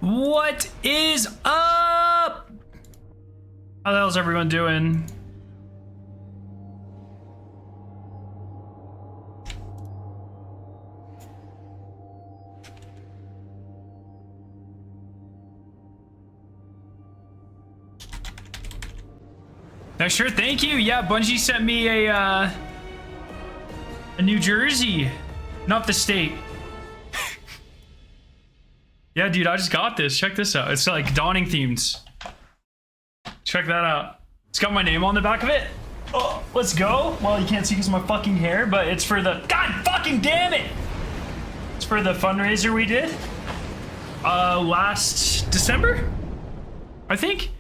What is up? How the hell's everyone doing? No, sure, thank you. Yeah, Bungie sent me a New Jersey, not the state. Yeah, dude, I just got this. Check this out. It's like Dawning themed. Check that out. It's got my name on the back of it. Oh, let's go. Well, you can't see because of my fucking hair, but it's for the... God fucking damn it! It's for the fundraiser we did. Last December? I think?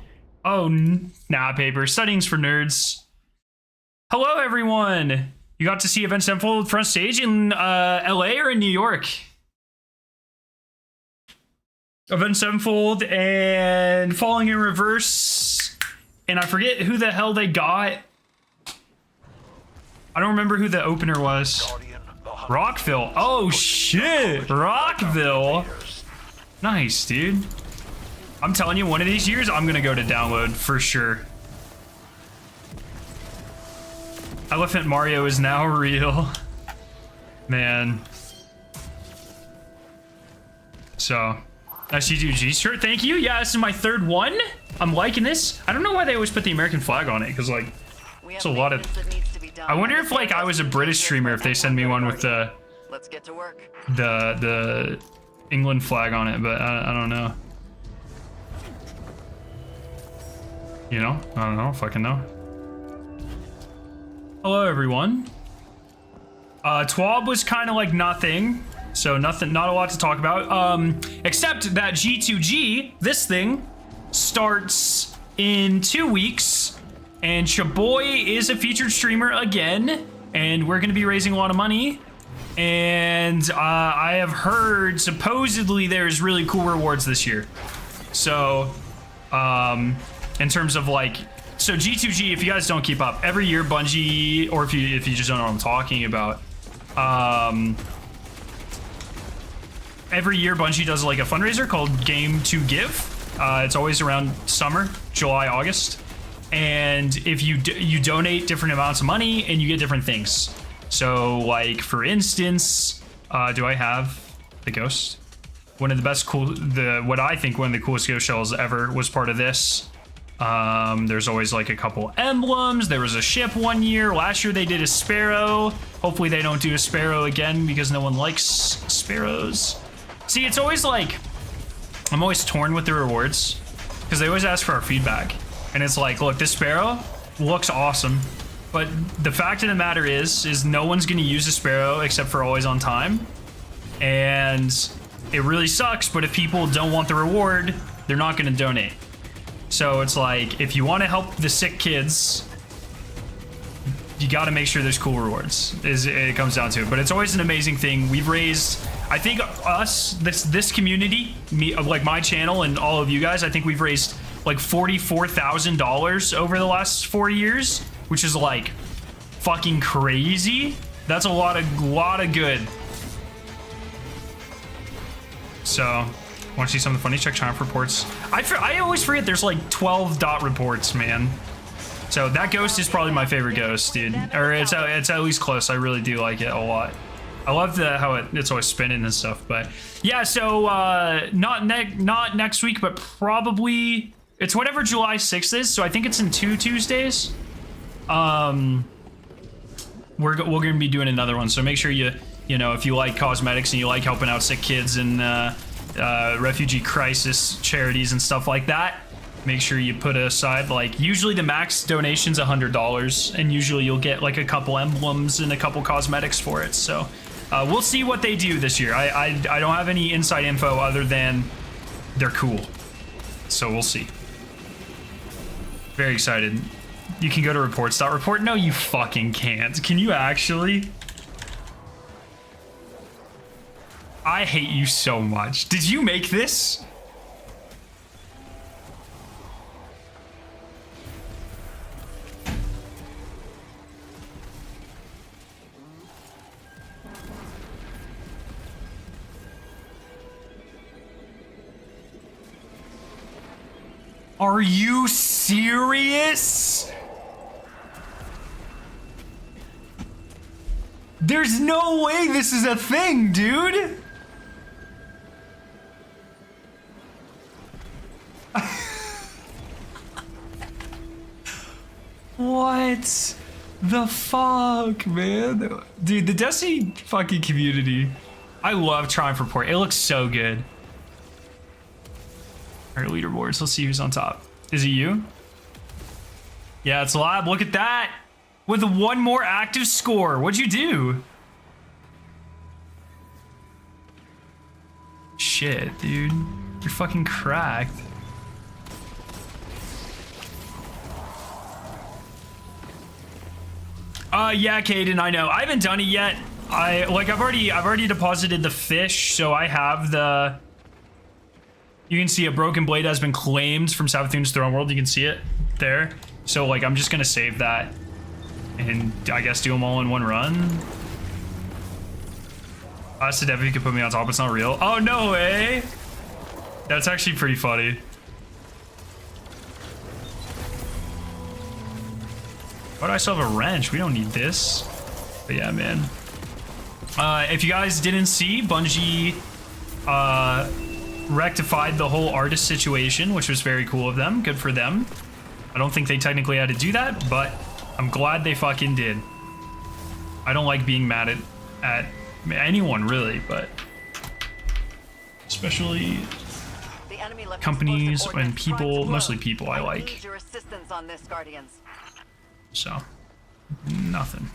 Oh, nah, paper. Studying's for nerds. Hello, everyone. You got to see Events Unfold front stage in LA or in New York? Event Sevenfold and Falling in Reverse, and I forget who the hell they got. I don't remember who the opener was. Rockville. Oh shit, Rockville. Nice, dude. I'm telling you, one of these years I'm gonna go to download for sure. Elephant Mario is now real. Man. So. SCG shirt, thank you. Yeah, this is my third one. I'm liking this. I don't know why they always put the American flag on it, because like, it's a lot of... I wonder if like I was a British streamer, if they send me one with the... Let's get to work. The England flag on it, but I don't know. You know? I don't know, fucking know. Hello, everyone. TWAB was kind of like nothing. So nothing, not a lot to talk about, except that G2G, this thing, starts in 2 weeks, and Chaboy is a featured streamer again, and we're going to be raising a lot of money, and I have heard supposedly there's really cool rewards this year. So, in terms of like, so G2G, if you guys don't keep up, every year Bungie, or if you just don't know what I'm talking about, every year Bungie does like a fundraiser called Game to Give. It's always around summer, July, August. And if you donate different amounts of money and you get different things. So like, for instance, do I have the ghost? One of the best what I think one of the coolest ghost shells ever was part of this. There's always like a couple emblems. There was a ship one year. Last year they did a sparrow. Hopefully they don't do a sparrow again because no one likes sparrows. See, it's always like, I'm always torn with the rewards because they always ask for our feedback. And it's like, look, this sparrow looks awesome, but the fact of the matter is no one's going to use a sparrow except for always on time. And it really sucks, but if people don't want the reward, they're not going to donate. So it's like, if you want to help the sick kids, you got to make sure there's cool rewards, it comes down to it. But it's always an amazing thing. We've raised, I think this community, me, like my channel and all of you guys, I think we've raised like $44,000 over the last 4 years, which is like fucking crazy. That's a lot of good. So, want to see something funny? Check triumph reports. I always forget there's like 12 dot reports, man. So that ghost is probably my favorite ghost, dude. Or it's at least close. I really do like it a lot. I love how it's always spinning and stuff. But yeah, so not next week, but probably it's whatever July 6th is. So I think it's in 2 Tuesdays. We're gonna be doing another one. So make sure you know, if you like cosmetics and you like helping out sick kids and refugee crisis charities and stuff like that, make sure you put aside, like, usually the max donation's $100, and usually you'll get like a couple emblems and a couple cosmetics for it. So we'll see what they do this year. I don't have any inside info other than they're cool, so we'll see. Very excited. You can go to reports.report. No, you fucking can't. Can you actually? I hate you so much. Did you make this? Are you serious? There's no way this is a thing, dude. What the fuck, man? Dude, the Destiny fucking community. I love Triumph Report. It looks so good. Our leaderboards. Let's see who's on top. Is it you? Yeah, it's Lab. Look at that. With one more active score. What'd you do? Shit, dude. You're fucking cracked. Yeah, Caden, I know. I haven't done it yet. I've already deposited the fish, so I have the... You can see a broken blade has been claimed from Savathun's Throne World. You can see it there. So, like, I'm just gonna save that and I guess do them all in one run. I said if you could put me on top, it's not real. Oh, no way. That's actually pretty funny. But I still have a wrench. We don't need this. But yeah, man. If you guys didn't see, Bungie rectified the whole artist situation, which was very cool of them. Good for them. I don't think they technically had to do that, but I'm glad they fucking did. I don't like being mad at anyone, really, but especially companies and people, mostly people I like. So, nothing.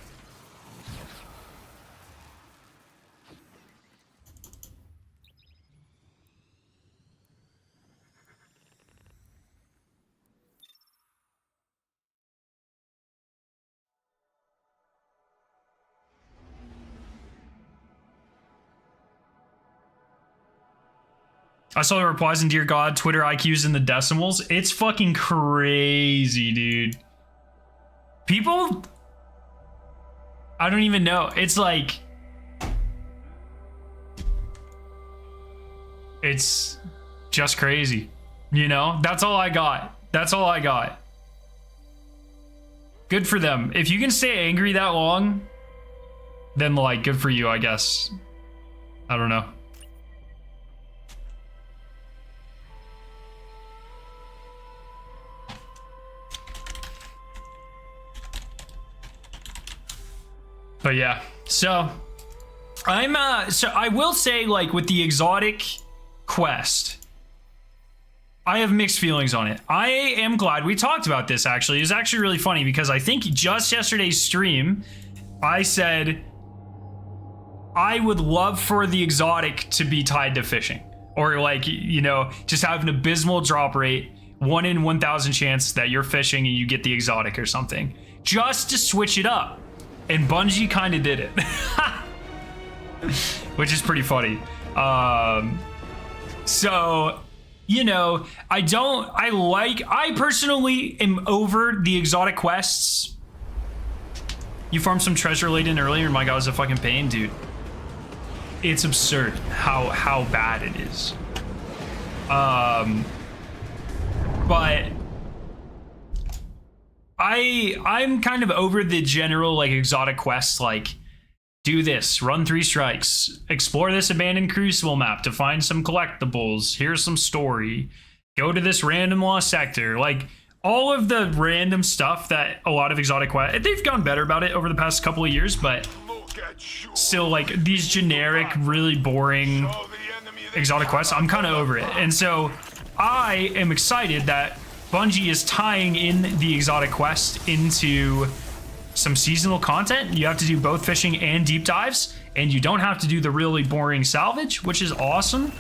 I saw the replies in Dear God, Twitter IQs in the decimals. It's fucking crazy, dude. People, I don't even know. It's like, it's just crazy. You know, that's all I got. That's all I got. Good for them. If you can stay angry that long, then like, good for you, I guess. I don't know. But yeah, so I will say, like, with the exotic quest, I have mixed feelings on it. I am glad we talked about this, actually. It's actually really funny because I think just yesterday's stream, I said I would love for the exotic to be tied to fishing, or like, you know, just have an abysmal drop rate, 1 in 1,000 chance that you're fishing and you get the exotic or something, just to switch it up. And Bungie kind of did it, which is pretty funny. So, you know, I personally am over the exotic quests. You farmed some treasure laden earlier, and my God, it was a fucking pain, dude. It's absurd how bad it is. But I'm kind of over the general, like, exotic quests, like, do this, run 3 strikes, explore this abandoned crucible map to find some collectibles, here's some story, go to this random lost sector. Like, all of the random stuff that a lot of exotic quests, they've gotten better about it over the past couple of years, but still, like, these generic, really boring exotic quests, I'm kind of over it. And so I am excited that Bungie is tying in the exotic quest into some seasonal content. You have to do both fishing and deep dives, and you don't have to do the really boring salvage, which is awesome.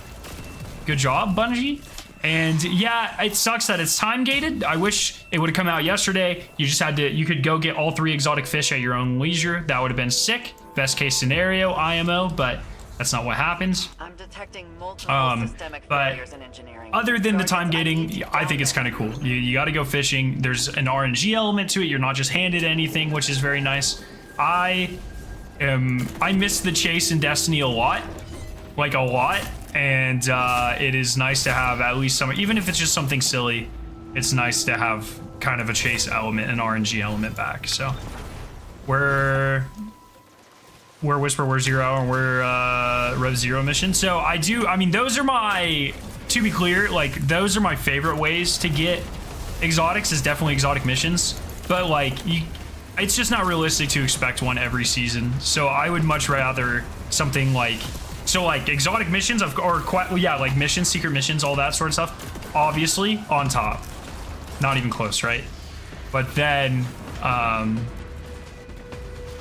Good job, Bungie. And yeah, it sucks that it's time gated. I wish it would have come out yesterday. You could go get all 3 exotic fish at your own leisure. That would have been sick. Best case scenario, IMO, but that's not what happens. I'm detecting multiple systemic failures in engineering. Other than the time gating, I think it's kind of cool. You got to go fishing. There's an RNG element to it. You're not just handed anything, which is very nice. I miss the chase in Destiny a lot, and it is nice to have at least some, even if it's just something silly, it's nice to have kind of a chase element and RNG element back. So we're Whisper, we're Zero, and we're Rev Zero mission. So I mean, those are my, to be clear, like those are my favorite ways to get exotics, is definitely exotic missions. But like it's just not realistic to expect one every season. So I would much rather something like, so like exotic missions like missions, secret missions, all that sort of stuff, obviously on top, not even close, right? But then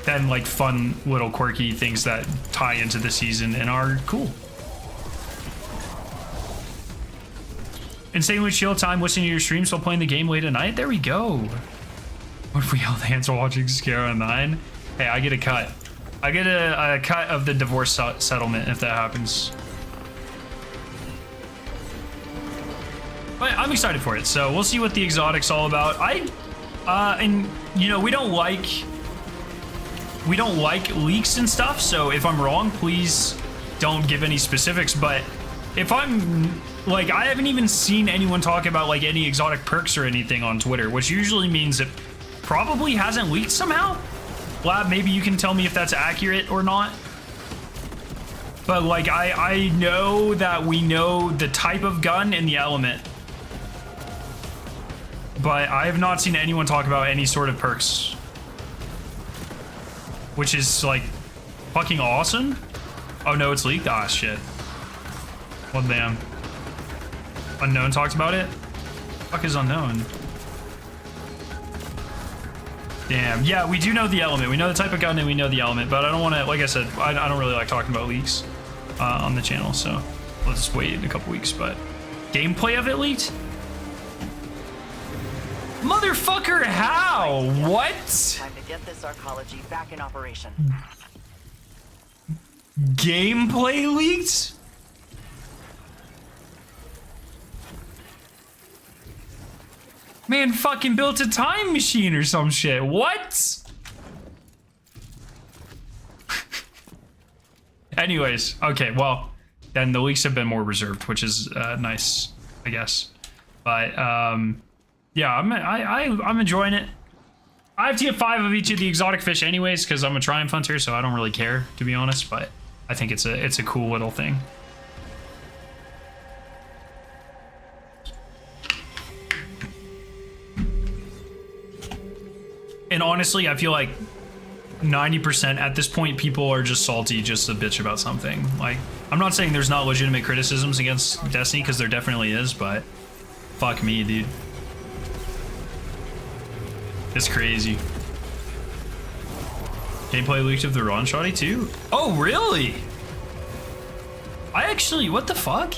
like fun little quirky things that tie into the season and are cool. Insanely chill time listening to your streams while playing the game late at night. There we go. What if we held hands while watching Scarrow 9? Hey, I get a cut. I get a cut of the divorce settlement if that happens. But I'm excited for it, so we'll see what the exotic's all about. And you know, we don't like leaks and stuff, so if I'm wrong, please don't give any specifics. But if I'm like, I haven't even seen anyone talk about like any exotic perks or anything on Twitter, which usually means it probably hasn't leaked somehow. Lab, maybe you can tell me if that's accurate or not. But like, I know that we know the type of gun and the element, but I have not seen anyone talk about any sort of perks, which is like fucking awesome. Oh no, it's leaked. Ah, shit. Well, damn. Unknown talked about it. Fuck is Unknown? Damn. Yeah, we do know the element. We know the type of gun and we know the element, but I don't want to, like I said, I don't really like talking about leaks on the channel, so let's just wait a couple weeks. But gameplay of it leaked? Motherfucker, how? What? Time to get this arcology back in operation. Gameplay leaked? Man fucking built a time machine or some shit. What? Anyways, okay, well, then the leaks have been more reserved, which is nice, I guess. But yeah, I'm enjoying it. I have to get 5 of each of the exotic fish anyways, because I'm a Triumph Hunter, so I don't really care, to be honest. But I think it's a cool little thing. And honestly, I feel like 90% at this point, people are just salty just to bitch about something. Like, I'm not saying there's not legitimate criticisms against Destiny, because there definitely is, but fuck me, dude. It's crazy. Gameplay leaked of the Ron Shoddy too? Oh, really? I actually, what the fuck?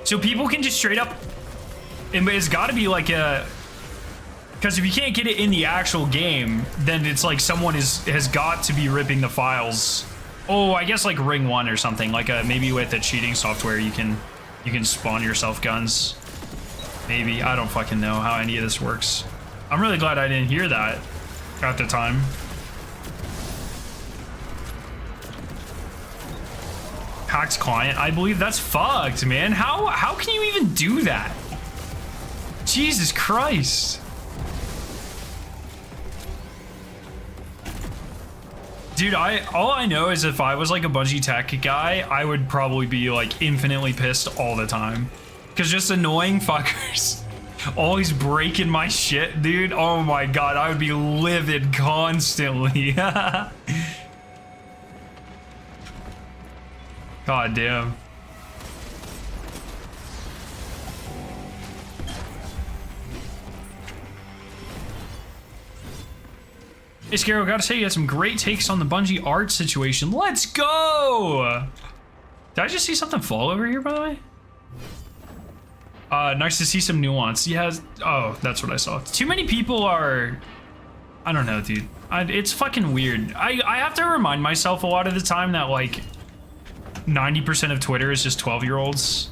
So people can just straight up, it's gotta be like a, because if you can't get it in the actual game, then it's like someone has got to be ripping the files. Oh, I guess like Ring 1 or something, like maybe with the cheating software you can spawn yourself guns. Maybe, I don't fucking know how any of this works. I'm really glad I didn't hear that at the time. Hacked client, I believe that's fucked, man. How can you even do that? Jesus Christ. Dude, all I know is if I was like a Bungie tech guy, I would probably be like infinitely pissed all the time. Cause just annoying fuckers always breaking my shit, dude. Oh my god, I would be livid constantly. God damn. Hey Scarrow, gotta say you had some great takes on the Bungie art situation. Let's go! Did I just see something fall over here, by the way? Nice to see some nuance. Yeah, oh, that's what I saw. Too many people are, I don't know, dude. It's fucking weird. I have to remind myself a lot of the time that like 90% of Twitter is just 12-year-olds.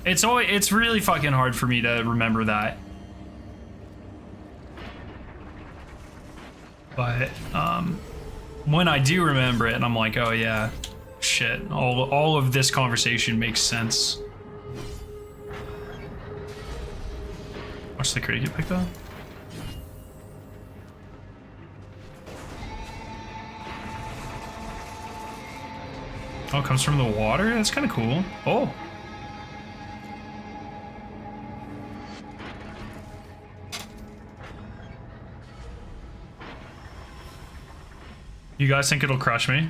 It's really fucking hard for me to remember that. But when I do remember it, and I'm like, oh yeah, shit, all of this conversation makes sense. Watch the crate get picked up. Oh, it comes from the water? That's kind of cool. Oh. You guys think it'll crush me?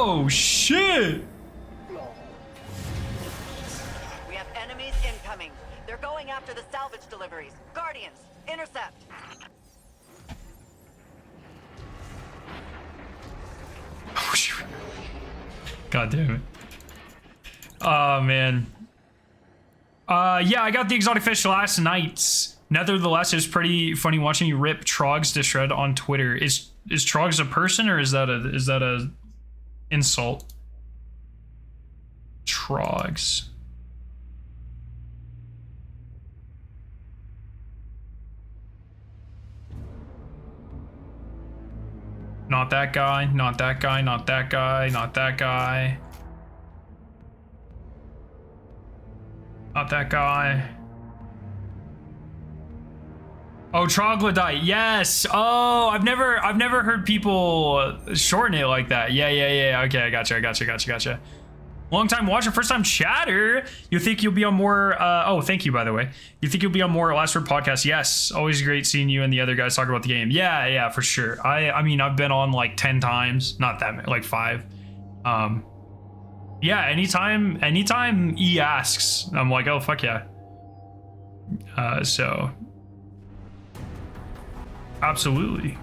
Oh, shit! We have enemies incoming. They're going after the salvage deliveries. Guardians, intercept. Oh, shoot. God damn it. Oh, man. Yeah, I got the exotic fish last night. Nevertheless, it was pretty funny watching you rip Trogs to shred on Twitter. Is Trogs a person or is that a insult? Trogs. Not that guy, not that guy, not that guy, not that guy. Not that guy. Oh, troglodyte. Yes. Oh, I've never heard people shorten it like that. Yeah. Okay, I gotcha. Long time watcher, first time chatter. You think you'll be on more? Oh, thank you, by the way. You think you'll be on more Last Word podcast? Yes. Always great seeing you and the other guys talk about the game. Yeah, for sure. I mean, I've been on like 10 times, not that many, like 5. Yeah, anytime he asks, I'm like, oh, fuck yeah. So, absolutely.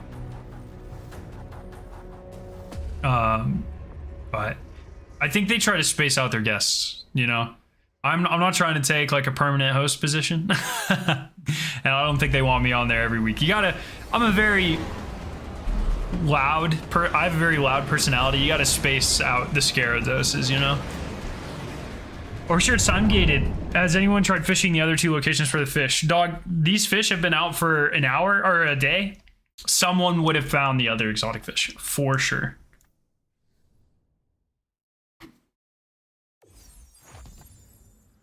But I think they try to space out their guests, you know? I'm not trying to take like a permanent host position. And I don't think they want me on there every week. I'm a very loud I have a very loud personality. You gotta space out the scare doses, you know? Or sure, it's time gated. Has anyone tried fishing the other 2 locations for the fish? Dog, these fish have been out for an hour or a day. Someone would have found the other exotic fish for sure.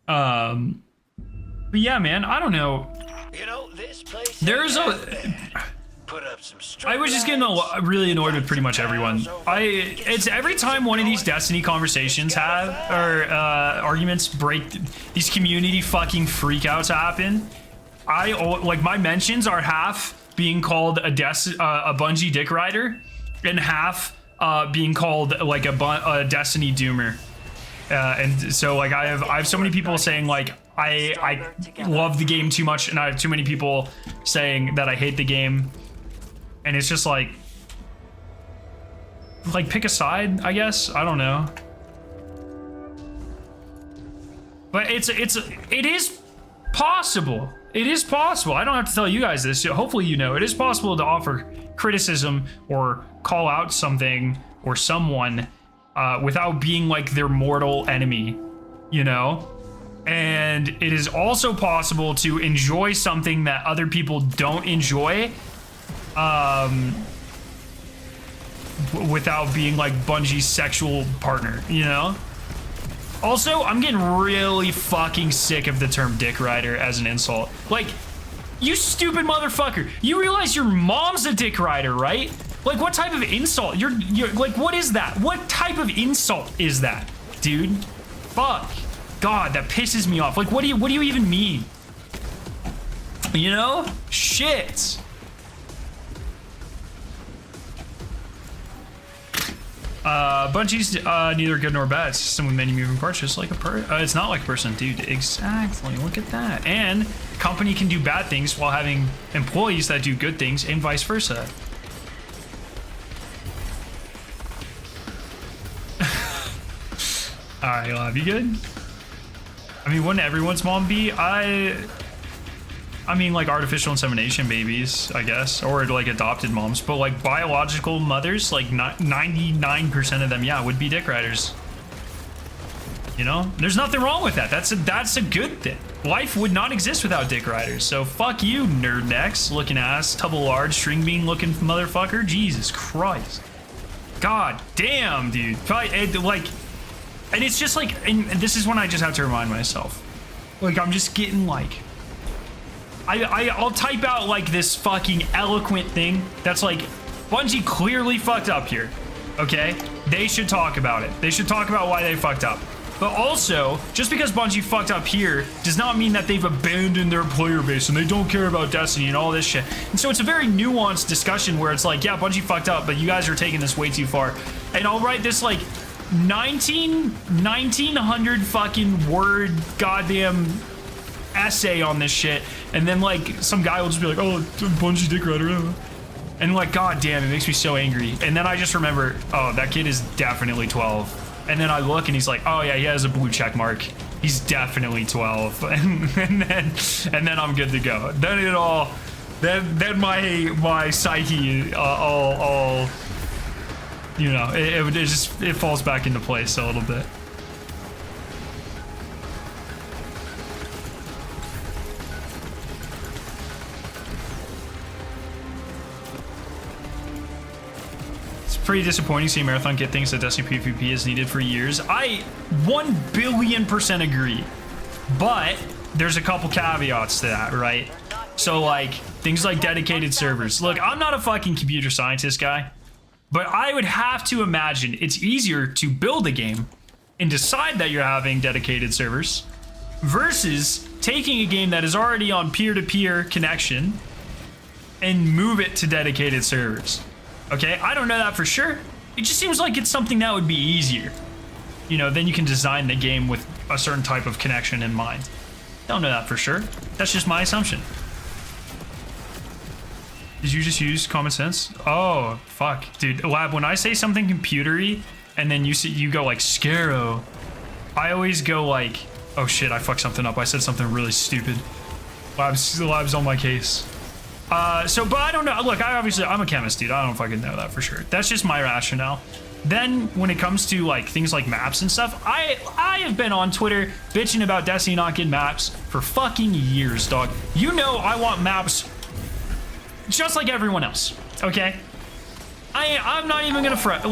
But yeah, man, I don't know. You know, this place There's put up some I was just getting really annoyed with pretty much everyone. It's every time one of these Destiny conversations arguments break, these community fucking freakouts happen. Like my mentions are half being called a Bungie dick rider and half being called like a Destiny doomer. And so like I have so many people saying like I love the game too much, and I have too many people saying that I hate the game. And it's just like pick a side, I guess. I don't know. But it is possible. It is possible. I don't have to tell you guys this. Hopefully you know. It is possible to offer criticism or call out something or someone without being like their mortal enemy, you know? And it is also possible to enjoy something that other people don't enjoy without being like Bungie's sexual partner, you know? Also, I'm getting really fucking sick of the term dick rider as an insult. Like, you stupid motherfucker. You realize your mom's a dick rider, right? Like, what type of insult? You're like, what is that? What type of insult is that, dude? Fuck. God, that pisses me off. Like, what do you even mean? You know? Shit. Bungie's neither good nor bad. It's a system with many moving parts, just like it's not like a person, dude. Exactly. Look at that. And company can do bad things while having employees that do good things, and vice versa. All right, love, you good? I mean, wouldn't everyone's mom be? I mean, like artificial insemination babies, I guess, or like adopted moms, but like biological mothers, like 99% of them, yeah, would be dick riders. You know, there's nothing wrong with that. That's a good thing. Life would not exist without dick riders. So fuck you, nerd necks looking ass, double large string bean looking motherfucker. Jesus Christ. God damn, dude. And it's just like, and this is when I just have to remind myself. Like, I'm just getting like, I'll type out like this fucking eloquent thing that's like, Bungie clearly fucked up here, okay? They should talk about it. They should talk about why they fucked up. But also, just because Bungie fucked up here does not mean that they've abandoned their player base and they don't care about Destiny and all this shit. And so it's a very nuanced discussion where it's like, yeah, Bungie fucked up, but you guys are taking this way too far. And I'll write this like 1900 fucking word goddamn essay on this shit. And then like some guy will just be like, oh, Bungie dick rider. And like, god damn, it makes me so angry. And then I just remember, oh, that kid is definitely 12. And then I look and he's like, oh yeah, he has a blue check mark. He's definitely 12. And then I'm good to go. Then it all, then my psyche all you know, it falls back into place a little bit. Pretty disappointing seeing Marathon get things that Destiny PvP is needed for years. I 1,000,000,000% agree, but there's a couple caveats to that, right? So like things like dedicated servers. Look, I'm not a fucking computer scientist guy, but I would have to imagine it's easier to build a game and decide that you're having dedicated servers versus taking a game that is already on peer-to-peer connection and move it to dedicated servers. Okay, I don't know that for sure. It just seems like it's something that would be easier. You know, then you can design the game with a certain type of connection in mind. Don't know that for sure. That's just my assumption. Did you just use common sense? Oh, fuck. Dude, Lab, when I say something computery and then you go like Scaro, I always go like, oh shit, I fucked something up. I said something really stupid. Lab's on my case. But I don't know. Look, I'm a chemist, dude. I don't fucking know that for sure. That's just my rationale. Then when it comes to like things like maps and stuff, I have been on Twitter bitching about Destiny not getting maps for fucking years, dog. You know I want maps just like everyone else, okay? I'm not even gonna front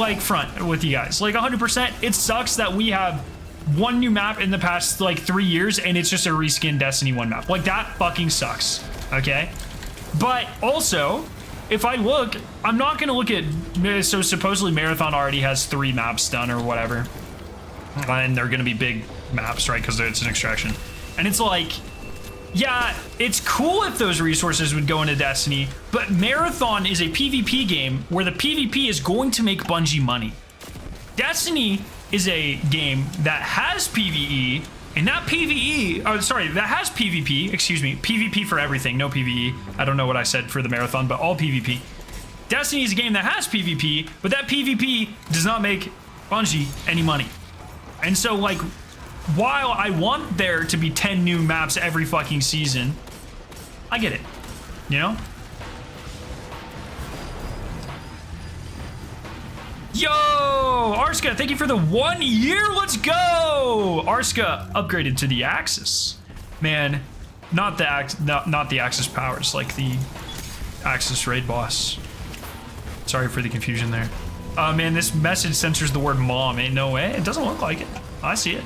with you guys. Like 100%, it sucks that we have one new map in the past like 3 years and it's just a reskin Destiny 1 map. Like that fucking sucks, okay? But also, if I look, I'm not going to look at, so supposedly Marathon already has 3 maps done or whatever. And they're going to be big maps, right? Because it's an extraction. And it's like, yeah, it's cool if those resources would go into Destiny, but Marathon is a PvP game where the PvP is going to make Bungie money. Destiny is a game that has PvE, and that that has PvP, excuse me, PvP for everything, no PvE. I don't know what I said for the Marathon, but all PvP. Destiny is a game that has PvP, but that PvP does not make Bungie any money. And so, like, while I want there to be 10 new maps every fucking season, I get it, you know? Yo, Arska, thank you for the 1 year. Let's go. Arska upgraded to the Axis. Man, not the Axis powers, like the Axis raid boss. Sorry for the confusion there. Man, this message censors the word mom. Ain't no way. It doesn't look like it. I see it.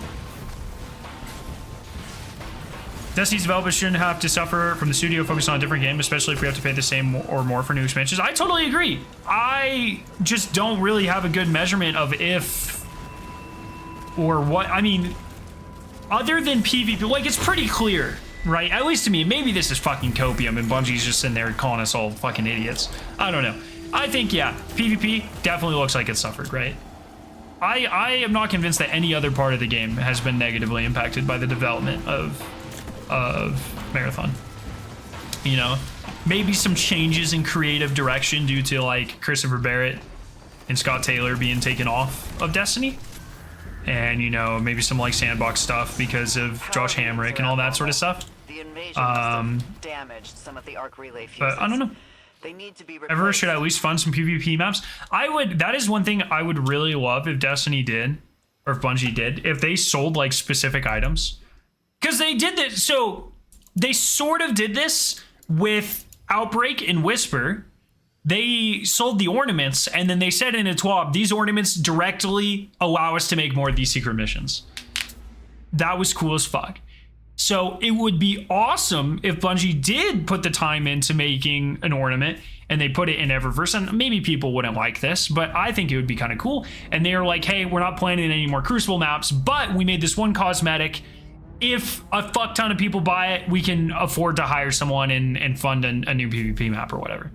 Destiny's developers shouldn't have to suffer from the studio focusing on a different game, especially if we have to pay the same or more for new expansions. I totally agree. I just don't really have a good measurement of if or what. I mean, other than PvP, like, it's pretty clear, right? At least to me. Maybe this is fucking copium and Bungie's just sitting there calling us all fucking idiots. I don't know. I think, yeah, PvP definitely looks like it suffered, right? I am not convinced that any other part of the game has been negatively impacted by the development of Marathon. You know, maybe some changes in creative direction due to like Christopher Barrett and Scott Taylor being taken off of Destiny, and you know, maybe some like sandbox stuff because of Josh Hamrick and all that sort of stuff. The invasion must have damaged some of the arc relay fuses. But I don't know. They need to be Ever should at least fund some PvP maps. That is one thing I would really love if Destiny did, or if Bungie did, if they sold like specific items. Because they did this, so they sort of did this with Outbreak and Whisper, they sold the ornaments, and then they said in a TWAB, these ornaments directly allow us to make more of these secret missions. That was cool as fuck. So it would be awesome if Bungie did put the time into making an ornament and they put it in Eververse. And maybe people wouldn't like this, but I think it would be kind of cool. And they're like, hey, we're not planning any more Crucible maps, but we made this one cosmetic. If a fuck ton of people buy it, we can afford to hire someone and fund a new PvP map or whatever.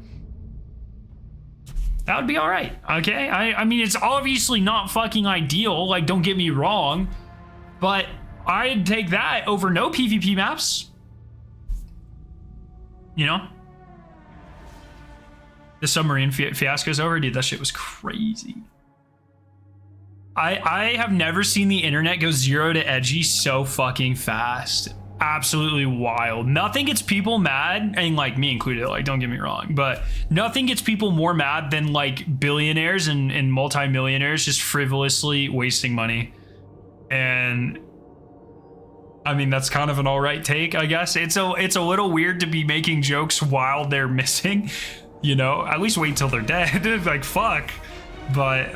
That would be all right, okay? I mean, it's obviously not fucking ideal, like, don't get me wrong, but I'd take that over no PvP maps. You know? The submarine fiasco's over, dude. That shit was crazy. I have never seen the internet go 0 to edgy so fucking fast. Absolutely wild. Nothing gets people mad, and like me included, like, don't get me wrong, but nothing gets people more mad than like billionaires and multimillionaires just frivolously wasting money. And I mean, that's kind of an all right take, I guess. It's a little weird to be making jokes while they're missing, you know. At least wait till they're dead. Like, fuck. But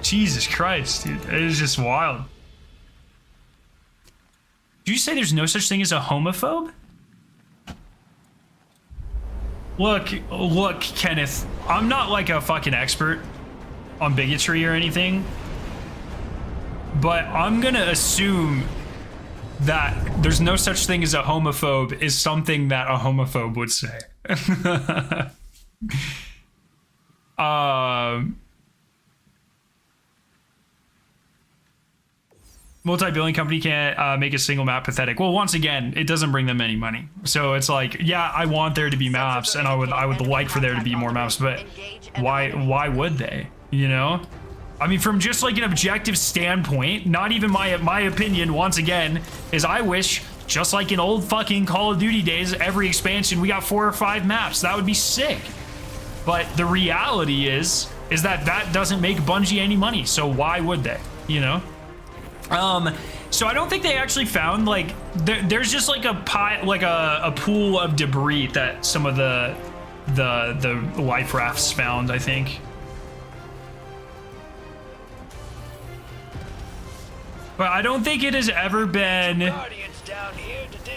Jesus Christ, dude, it is just wild. Did you say there's no such thing as a homophobe? Look, Kenneth, I'm not like a fucking expert on bigotry or anything, but I'm gonna assume that there's no such thing as a homophobe is something that a homophobe would say. Multi-billion company can't make a single map pathetic. Well, once again, it doesn't bring them any money. So it's like, yeah, I want there to be maps, and I would like for there to be more maps, but why would they? You know? I mean, from just like an objective standpoint, not even my opinion, once again, is I wish, just like in old fucking Call of Duty days, every expansion we got 4 or 5 maps. That would be sick. But the reality is that doesn't make Bungie any money. So why would they? You know? So I don't think they actually found, like, there's just like a pool of debris that some of the life rafts found, I think. But I don't think it has ever been,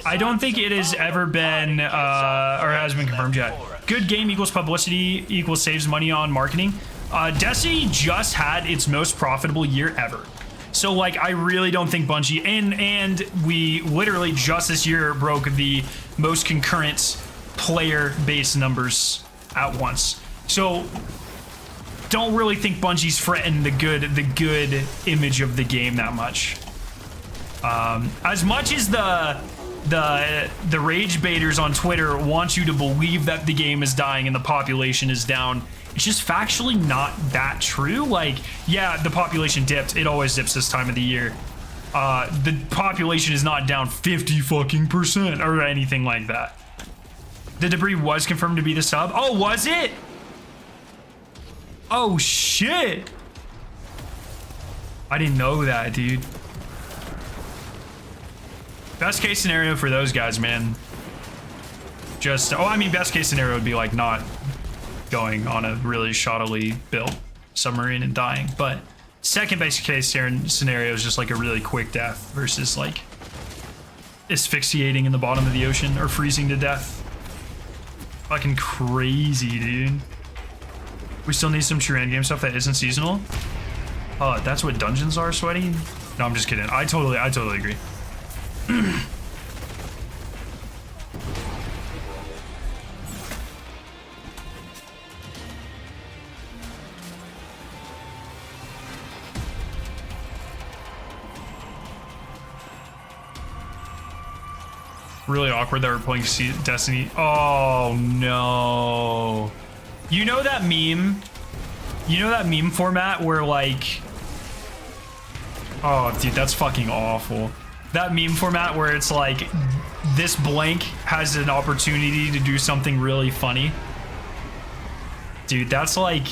I don't think it has ever been, or has been confirmed yet. Good game equals publicity equals saves money on marketing. Destiny just had its most profitable year ever. So, like, I really don't think Bungie, and we literally just this year broke the most concurrent player base numbers at once. So, don't really think Bungie's fretting the good image of the game that much. As much as the rage baiters on Twitter want you to believe that the game is dying and the population is down, it's just factually not that true. Like, yeah, the population dipped. It always dips this time of the year. The population is not down 50% or anything like that. The debris was confirmed to be the sub. Oh, was it? Oh, shit. I didn't know that, dude. Best case scenario for those guys, man. Just, oh, I mean, best case scenario would be like not going on a really shoddily built submarine and dying, but second best case scenario is just like a really quick death versus like asphyxiating in the bottom of the ocean or freezing to death. Fucking crazy, dude. We still need some true endgame stuff that isn't seasonal. Oh, that's what dungeons are, sweaty? No, I'm just kidding. I totally agree. Really awkward that we're playing Destiny. Oh no. You know that meme? You know that meme format where like, oh dude, that's fucking awful. That meme format where it's like, this blank has an opportunity to do something really funny. Dude, that's like,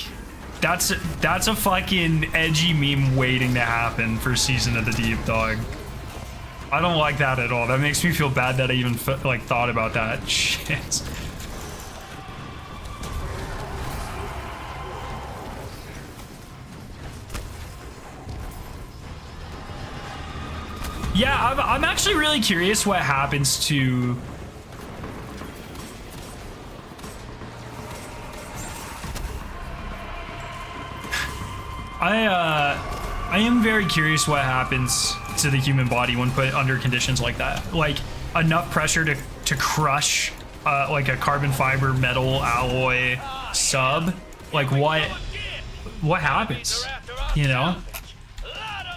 that's a fucking edgy meme waiting to happen for Season of the Deep, dog. I don't like that at all. That makes me feel bad that I even like thought about that. Shit. Yeah, I'm actually really curious what happens to... I am very curious what happens to the human body when put under conditions like that. Like, enough pressure to crush like a carbon fiber metal alloy sub. Like, what happens? You know?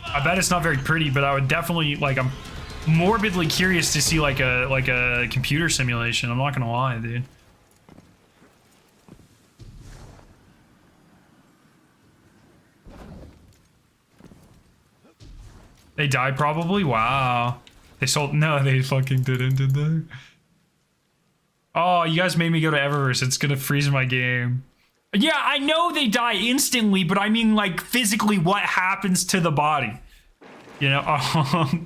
I bet it's not very pretty, but I would definitely, like, I'm morbidly curious to see like a computer simulation. I'm not gonna lie, dude. They died probably? Wow. They sold... No, they fucking didn't, did they? Oh, you guys made me go to Eververse. It's gonna freeze my game. Yeah, I know they die instantly, but I mean, like, physically what happens to the body? You know?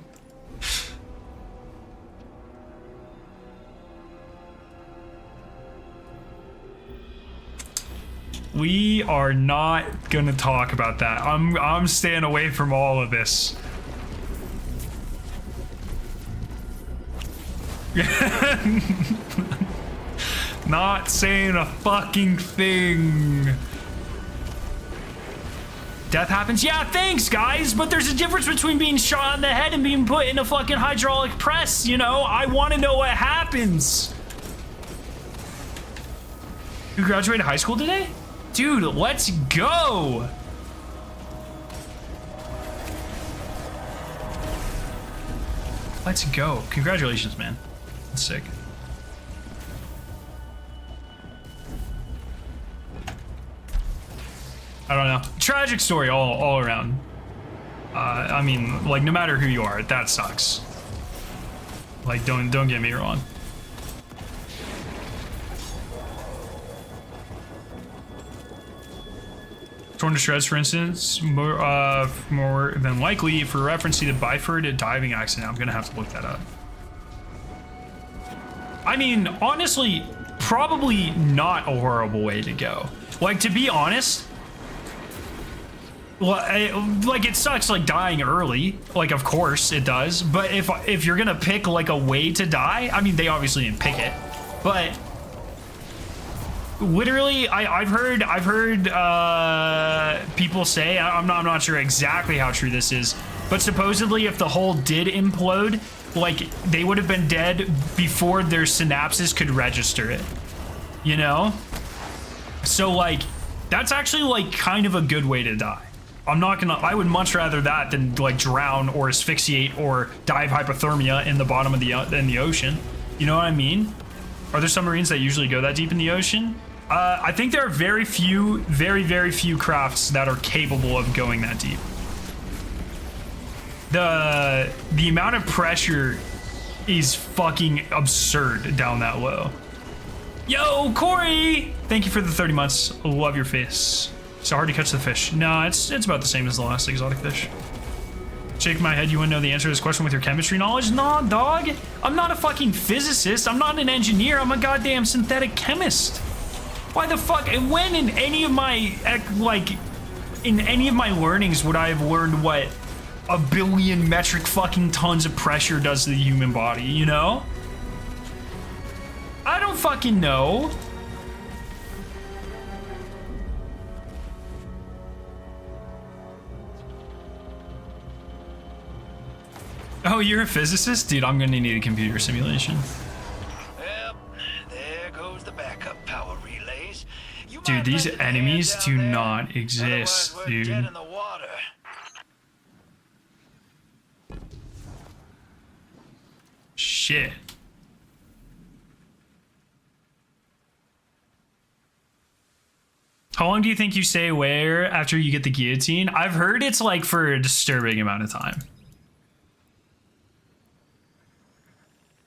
We are not gonna talk about that. I'm staying away from all of this. Not saying a fucking thing. Death happens? Yeah, thanks, guys, but there's a difference between being shot in the head and being put in a fucking hydraulic press, you know? I want to know what happens. You graduated high school today? Dude, let's go. Let's go. Congratulations, man. That's sick. I don't know. Tragic story all around. I mean, like, no matter who you are, that sucks. Like, don't get me wrong. Torn to shreds, for instance, more than likely, for reference to the Byford diving accident. I'm gonna have to look that up. I mean, honestly, probably not a horrible way to go. Like, to be honest, like, it sucks, like, dying early. Like, of course it does. But if you're gonna pick, like, a way to die, I mean, they obviously didn't pick it, but literally, I've heard people say, I'm not sure exactly how true this is, but supposedly if the hull did implode, like, they would have been dead before their synapses could register it, you know? So, like, that's actually, like, kind of a good way to die. I would much rather that than, like, drown or asphyxiate or die of hypothermia in the bottom of the ocean. You know what I mean? Are there submarines that usually go that deep in the ocean? I think there are very few crafts that are capable of going that deep. The amount of pressure is fucking absurd down that low. Yo, Corey! Thank you for the 30 months. Love your face. So hard to catch the fish. No, it's about the same as the last exotic fish. Shake my head, you wouldn't know the answer to this question with your chemistry knowledge? Nah, dog. I'm not a fucking physicist. I'm not an engineer. I'm a goddamn synthetic chemist. Why the fuck? And when in any of my, like, in any of my learnings would I have learned what a billion metric fucking tons of pressure does to the human body, you know? I don't fucking know. Oh, you're a physicist? Dude, I'm gonna need a computer simulation. Well, there goes the backup power relays. Dude, these enemies do not exist, dude. Dead in the water. Shit. How long do you think you stay away after you get the guillotine? I've heard it's like for a disturbing amount of time.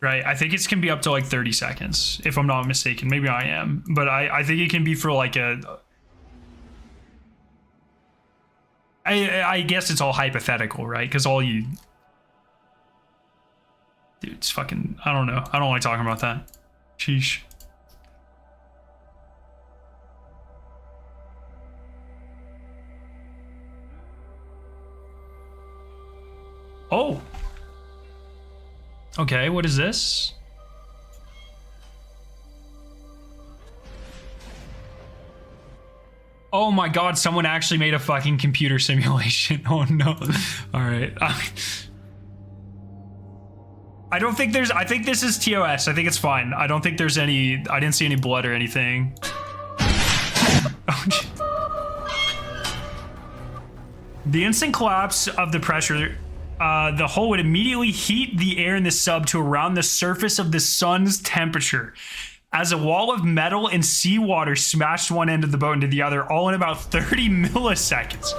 Right, I think it can be up to like 30 seconds, if I'm not mistaken. Maybe I am, but I think it can be for like I guess it's all hypothetical, right? Because all you... Dude, it's fucking... I don't know. I don't like talking about that. Sheesh. Oh! Okay, what is this? Oh my god, someone actually made a fucking computer simulation. Oh no. All right. I don't think there's, I think this is TOS. I think it's fine. I don't think there's any, I didn't see any blood or anything. The instant collapse of the pressure, the hull would immediately heat the air in the sub to around the surface of the sun's temperature, as a wall of metal and seawater smashed one end of the boat into the other, all in about 30 milliseconds.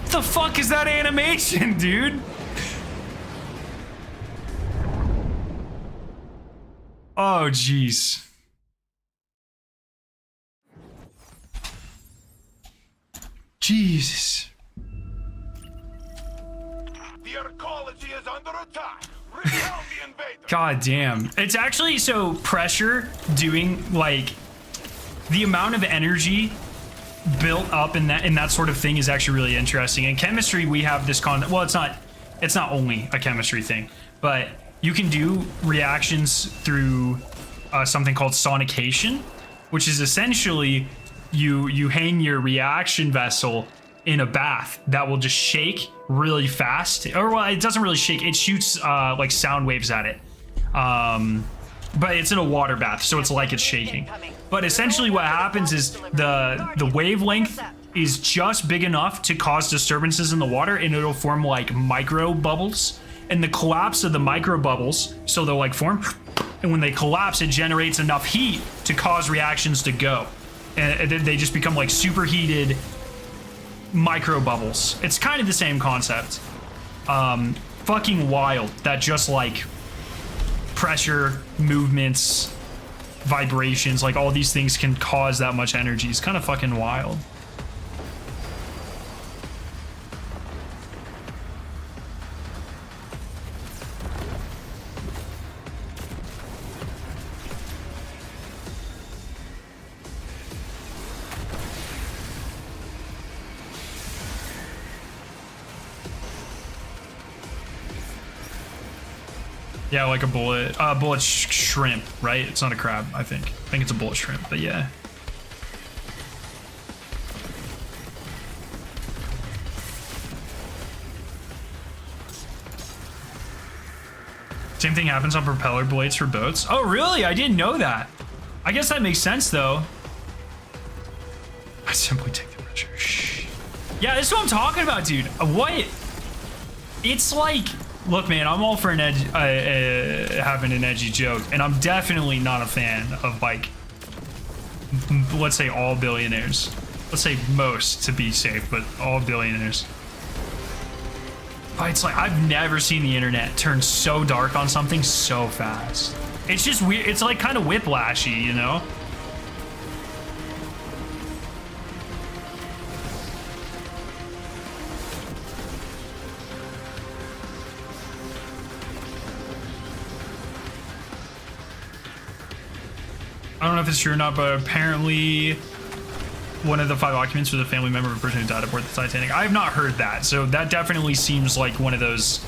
What the fuck is that animation, dude? Oh, jeez. Jesus. The ecology is under attack. Repel the invaders. God damn. It's actually, so pressure doing, like, the amount of energy built up in that sort of thing is actually really interesting. In chemistry, we have this well, it's not only a chemistry thing, but you can do reactions through something called sonication, which is essentially you hang your reaction vessel in a bath that will just shake really fast, or well, it doesn't really shake, it shoots like sound waves at it, but it's in a water bath, so it's like it's shaking. But essentially what happens is the wavelength is just big enough to cause disturbances in the water, and it'll form like micro bubbles, and the collapse of the micro bubbles, so they'll like form, and when they collapse, it generates enough heat to cause reactions to go, and they just become like superheated micro bubbles. It's kind of the same concept. Fucking wild that just like pressure, movements, vibrations, like all these things can cause that much energy. It's kind of fucking wild. Yeah, like a bullet shrimp, right? It's not a crab, I think. I think it's a bullet shrimp, but yeah. Same thing happens on propeller blades for boats. Oh, really? I didn't know that. I guess that makes sense, though. I simply take the pressure. Shh. Yeah, this is what I'm talking about, dude. What? It's like... Look, man, I'm all for an having an edgy joke, and I'm definitely not a fan of, like, let's say all billionaires. Let's say most to be safe, but all billionaires. But it's like, I've never seen the internet turn so dark on something so fast. It's just weird. It's like kind of whiplashy, you know? I don't know if it's true or not, but apparently one of the 5 occupants was a family member of a person who died aboard the Titanic. I have not heard that, so that definitely seems like one of those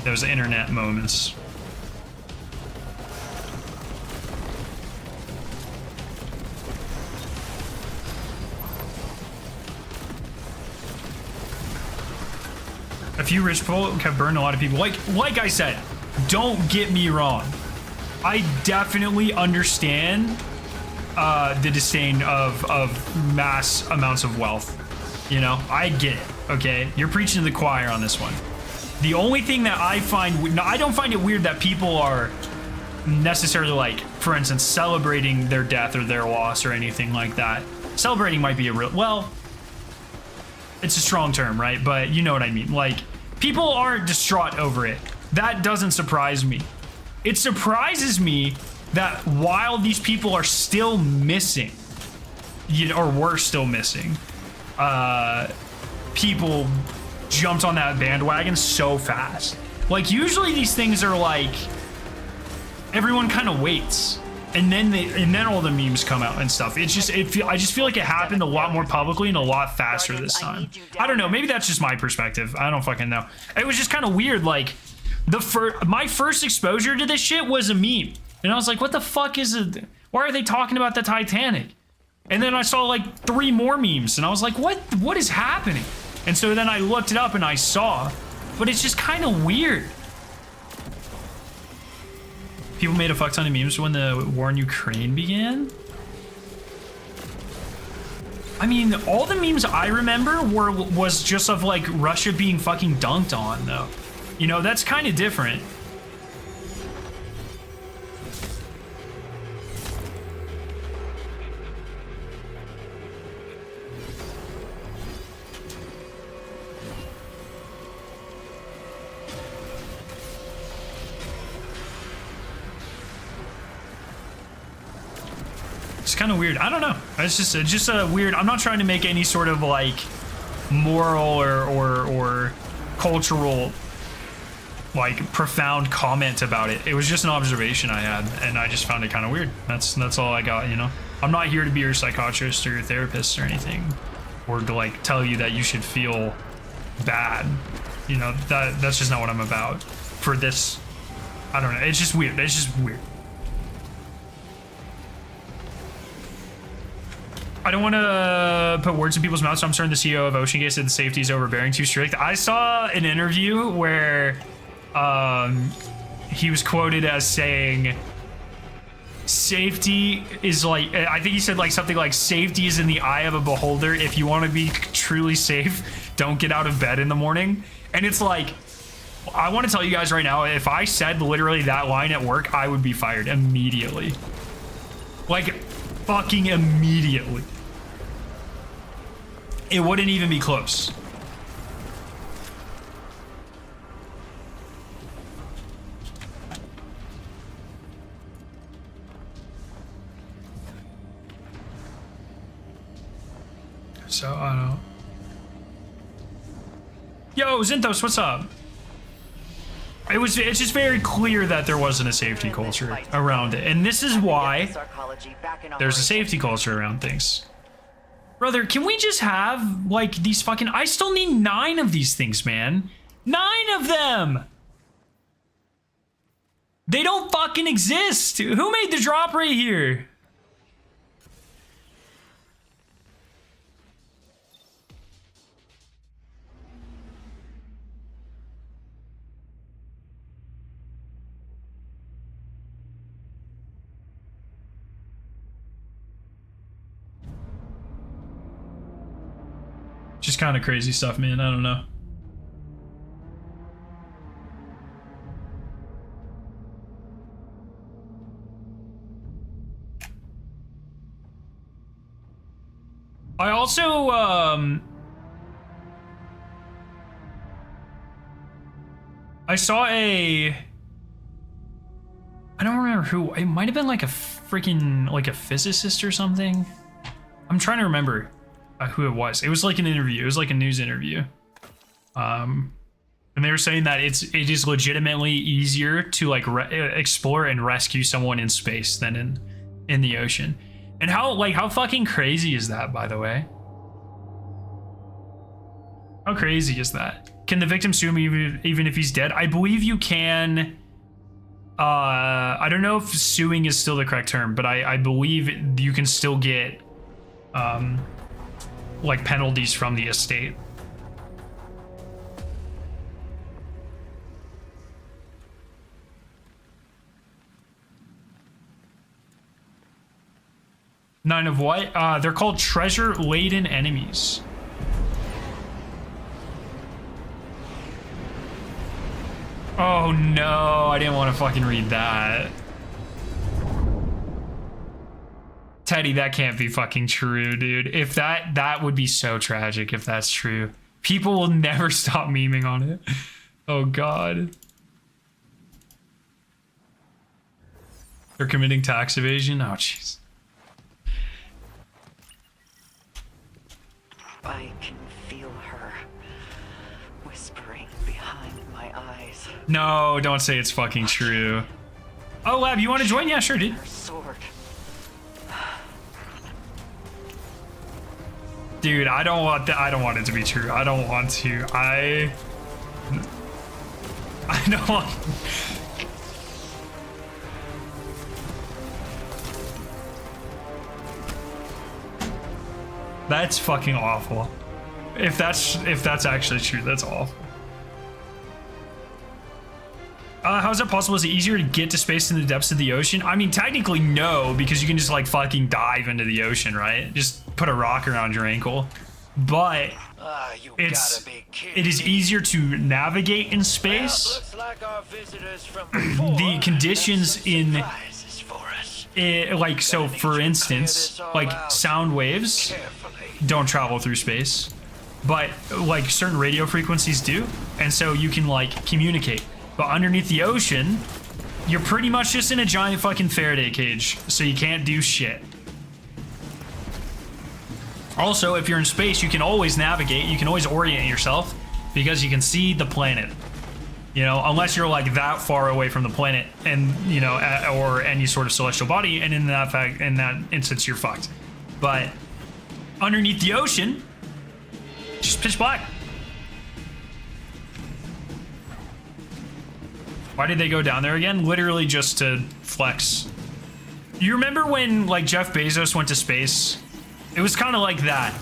internet moments. A few rich people have burned a lot of people. Like I said, don't get me wrong. I definitely understand the disdain of mass amounts of wealth. You know, I get it, okay? You're preaching to the choir on this one. The only thing that I find, I don't find it weird that people are necessarily, like, for instance, celebrating their death or their loss or anything like that. Celebrating might be a real, well, it's a strong term, right? But you know what I mean. Like, people aren't distraught over it. That doesn't surprise me. It surprises me that while these people are still missing, you know, or were still missing, people jumped on that bandwagon so fast. Like, usually these things are like, everyone kind of waits. and then all the memes come out and stuff. It's just I just feel like it happened a lot more publicly and a lot faster this time. I don't know, maybe that's just my perspective. I don't fucking know. It was just kind of weird. Like my first exposure to this shit was a meme, and I was like, what the fuck is it? Why are they talking about the Titanic? And then I saw like 3 more memes, and I was like, what is happening? And so then I looked it up and I saw, but it's just kind of weird. People made a fuck ton of memes when the war in Ukraine began. I mean, all the memes I remember was just of like Russia being fucking dunked on, though. You know, that's kind of different. It's kind of weird. I don't know. It's just a weird. I'm not trying to make any sort of like moral or cultural like profound comment about it. It was just an observation I had, and I just found it kind of weird. That's all I got. You know, I'm not here to be your psychiatrist or your therapist or anything, or to like tell you that you should feel bad. You know, that's just not what I'm about. For this, I don't know. It's just weird. It's just weird. I don't want to put words in people's mouths, so I'm certain the CEO of OceanGate said the safety is overbearing, too strict. I saw an interview where he was quoted as saying, safety is like, I think he said like something like, safety is in the eye of a beholder. If you want to be truly safe, don't get out of bed in the morning. And it's like, I want to tell you guys right now, if I said literally that line at work, I would be fired immediately. Like, fucking immediately. It wouldn't even be close. So, I don't know. Yo, Zinthos, what's up? It's just very clear that there wasn't a safety culture around it. And this is why there's a safety culture around things. Brother, can we just have, like, these fucking... I still need 9 of these things, man. 9 of them! They don't fucking exist! Who made the drop right here? Just kind of crazy stuff, man. I don't know. I also, I saw I don't remember who. It might have been like a freaking, like a physicist or something. I'm trying to remember who it was. It was like an interview. It was like a news interview. And they were saying that it is legitimately easier to like explore and rescue someone in space than in the ocean. And how fucking crazy is that, by the way? How crazy is that? Can the victim sue him even if he's dead? I believe you can. I don't know if suing is still the correct term, but I believe you can still get like penalties from the estate. Nine of what? They're called treasure-laden enemies. Oh no, I didn't want to fucking read that. Teddy, that can't be fucking true, dude. If that would be so tragic if that's true. People will never stop memeing on it. Oh god. They're committing tax evasion? Oh jeez. I can feel her whispering behind my eyes. No, don't say it's fucking true. Oh, Lab, you want to join? Yeah, sure, dude. Sword. Dude, I don't want that. I don't want it to be true. I don't want to. I don't want. That's fucking awful. If that's actually true, that's awful. How is it possible? Is it easier to get to space in the depths of the ocean? I mean, technically no, because you can just like fucking dive into the ocean, right? Just put a rock around your ankle. But it is easier to navigate in space. Looks like our visitors from before The conditions have some in surprises for us. like, so for instance, like sound waves Carefully. don't travel through space, but like certain radio frequencies do, and so you can like communicate. But underneath the ocean, you're pretty much just in a giant fucking Faraday cage, so you can't do shit. Also, if you're in space, you can always navigate, you can always orient yourself, because you can see the planet. You know, unless you're like that far away from the planet, and you know, or any sort of celestial body, and in that instance, you're fucked. But underneath the ocean, just pitch black. Why did they go down there again? Literally just to flex. You remember when like Jeff Bezos went to space? It was kind of like that.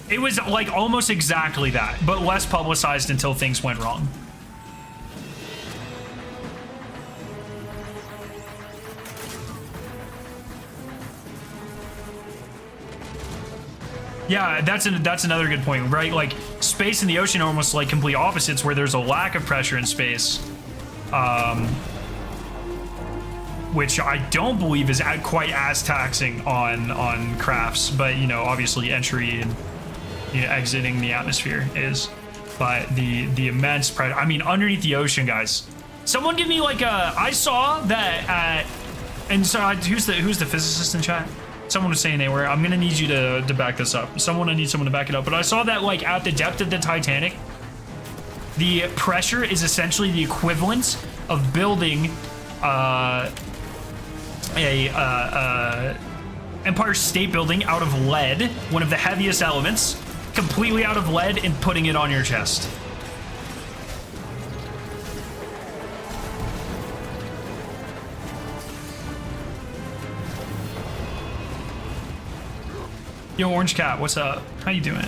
It was like almost exactly that, but less publicized until things went wrong. Yeah, that's another good point, right? Like space and the ocean are almost like complete opposites, where there's a lack of pressure in space, which I don't believe is quite as taxing on crafts, but you know, obviously entry and exiting the atmosphere is. But the immense pressure. I mean, underneath the ocean, guys. Someone give me like a. I saw that at. And so who's the physicist in chat? Someone was saying they were. I'm gonna need you to back this up. I need someone to back it up. But I saw that like at the depth of the Titanic, the pressure is essentially the equivalent of building a Empire State Building out of lead, one of the heaviest elements, completely out of lead, and putting it on your chest. Yo, Orange Cat, what's up? How you doing?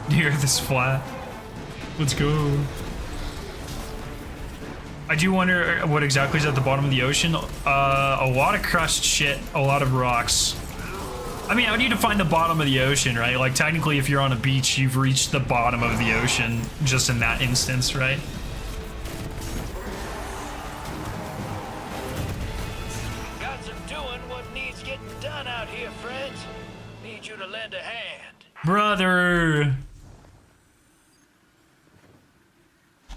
The earth is flat. Let's go. I do wonder what exactly is at the bottom of the ocean. A lot of crushed shit, a lot of rocks. I mean, how do you define the bottom of the ocean, right? Like, technically, if you're on a beach, you've reached the bottom of the ocean just in that instance, right? Got some doing what needs getting done out here, friends. Need you to lend a hand. Brother.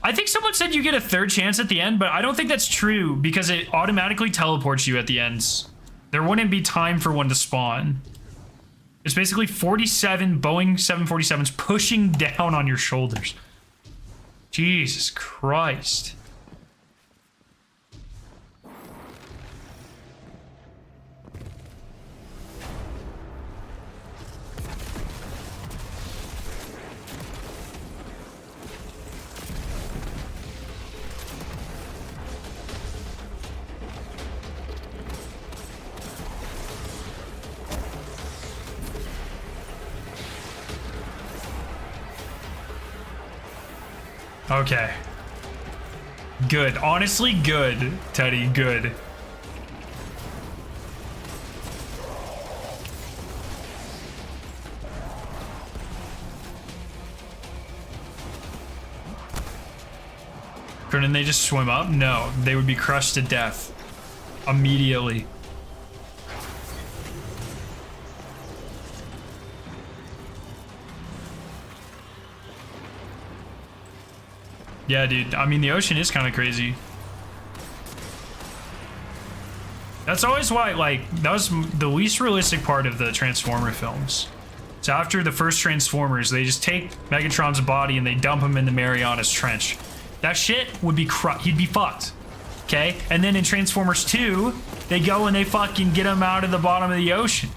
I think someone said you get a third chance at the end, but I don't think that's true because it automatically teleports you at the end. There wouldn't be time for one to spawn. It's basically 47 Boeing 747s pushing down on your shoulders. Jesus Christ. Okay. Good. Honestly, good, Teddy. Good. Couldn't they just swim up? No, they would be crushed to death immediately. Yeah, dude. I mean, the ocean is kind of crazy. That's always why, like, that was the least realistic part of the Transformer films. So after the first Transformers, they just take Megatron's body and they dump him in the Marianas Trench. That shit would be he'd be fucked. Okay? And then in Transformers 2, they go and they fucking get him out of the bottom of the ocean.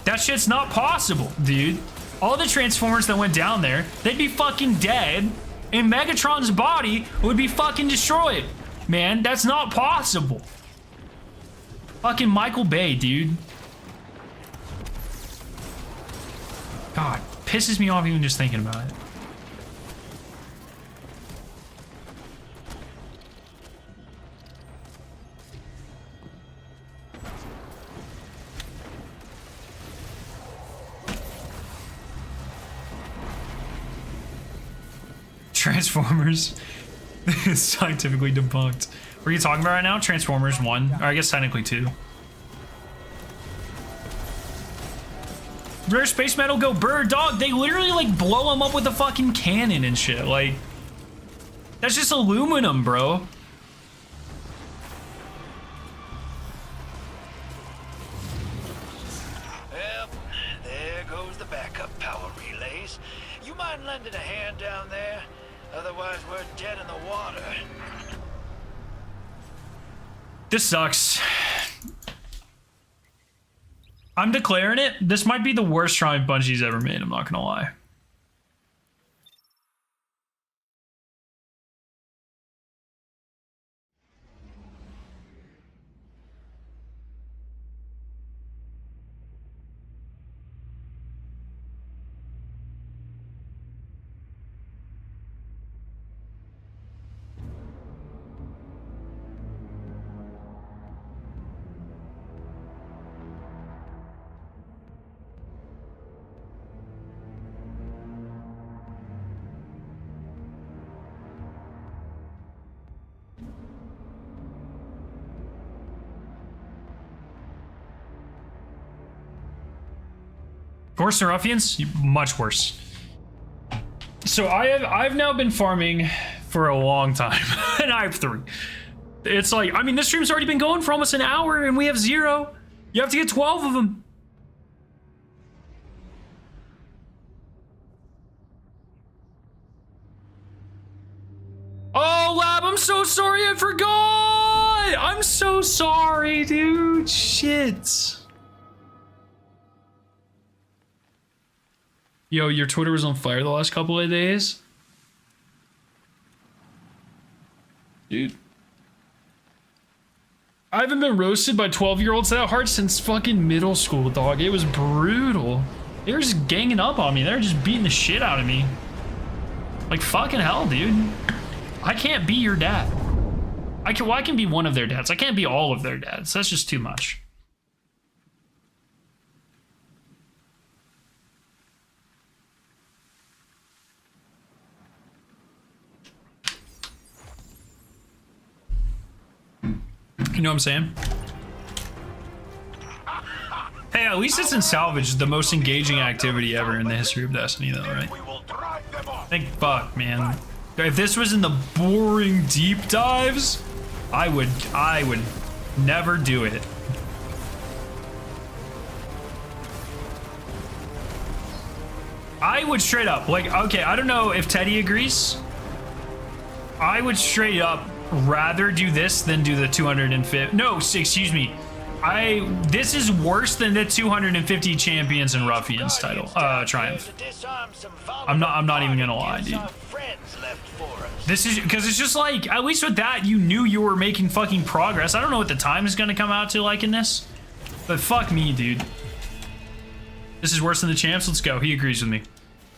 That shit's not possible, dude. All the Transformers that went down there, they'd be fucking dead, and Megatron's body would be fucking destroyed. Man, that's not possible. Fucking Michael Bay, dude. God, pisses me off even just thinking about it. Transformers. Scientifically debunked. What are you talking about right now? Transformers 1, or I guess technically 2. Rare space metal go bird dog. They literally like blow them up with a fucking cannon and shit. Like, that's just aluminum, bro. Well, there goes the backup power relays. You mind lending a hand down there? Otherwise, we're dead in the water. This sucks. I'm declaring it. This might be the worst triumph Bungie's ever made, I'm not gonna lie. Worse than Ruffians? Much worse. So I've now been farming for a long time, and I have 3. It's like, I mean, this stream's already been going for almost an hour, and we have 0. You have to get 12 of them. Oh, Lab, I'm so sorry, I forgot! I'm so sorry, dude. Shit. Yo, your Twitter was on fire the last couple of days? Dude. I haven't been roasted by 12-year-olds that hard since fucking middle school, dog. It was brutal. They were just ganging up on me. They were just beating the shit out of me. Like, fucking hell, dude. I can't be your dad. I can be one of their dads. I can't be all of their dads. That's just too much. You know what I'm saying? Hey, at least it's in salvage, the most engaging activity ever in the history of Destiny, though, right? Thank fuck, man. If this was in the boring deep dives, I would never do it. I would straight up, like, okay, I don't know if Teddy agrees. I would straight up rather do this than do the 250. No, excuse me. This is worse than the 250 champions and ruffians title triumph. I'm not even gonna lie, dude. This is because it's just like, at least with that you knew you were making fucking progress. I don't know what the time is gonna come out to like in this, but fuck me, dude. This is worse than the champs. Let's go. He agrees with me.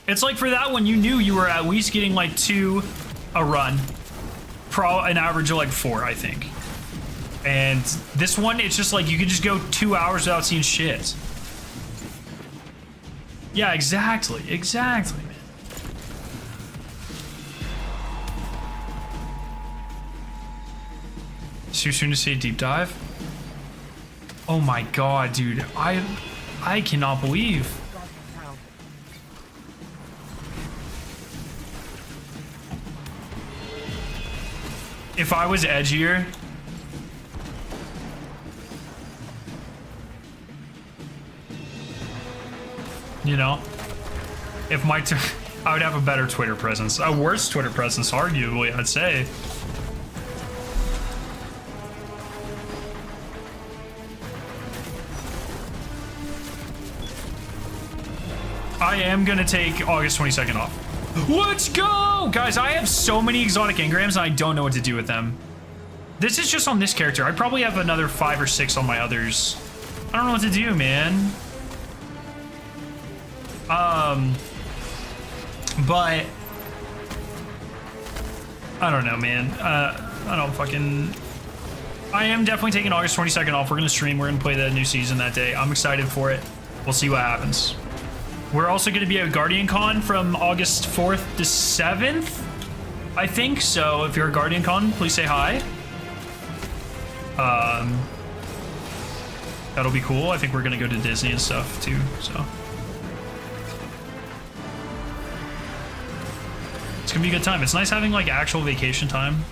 It's like for that one you knew you were at least getting like 2 a run. An average of like 4, I think. And this one, it's just like you could just go 2 hours without seeing shit. Yeah, exactly, man. Too soon to say deep dive? Oh my god, dude, I cannot believe. If I was edgier, You know? If my... I would have a better Twitter presence. A worse Twitter presence, arguably, I'd say. I am gonna take August 22nd off. Let's go! Guys, I have so many exotic engrams and I don't know what to do with them. This is just on this character. I probably have another 5 or 6 on my others. I don't know what to do, man. But I don't know, man. I don't fucking... I am definitely taking August 22nd off. We're gonna stream. We're gonna play the new season that day. I'm excited for it. We'll see what happens. We're also gonna be at Guardian Con from August 4th to 7th, I think. So if you're a Guardian Con, please say hi. That'll be cool. I think we're gonna go to Disney and stuff too, so. It's gonna be a good time. It's nice having like actual vacation time.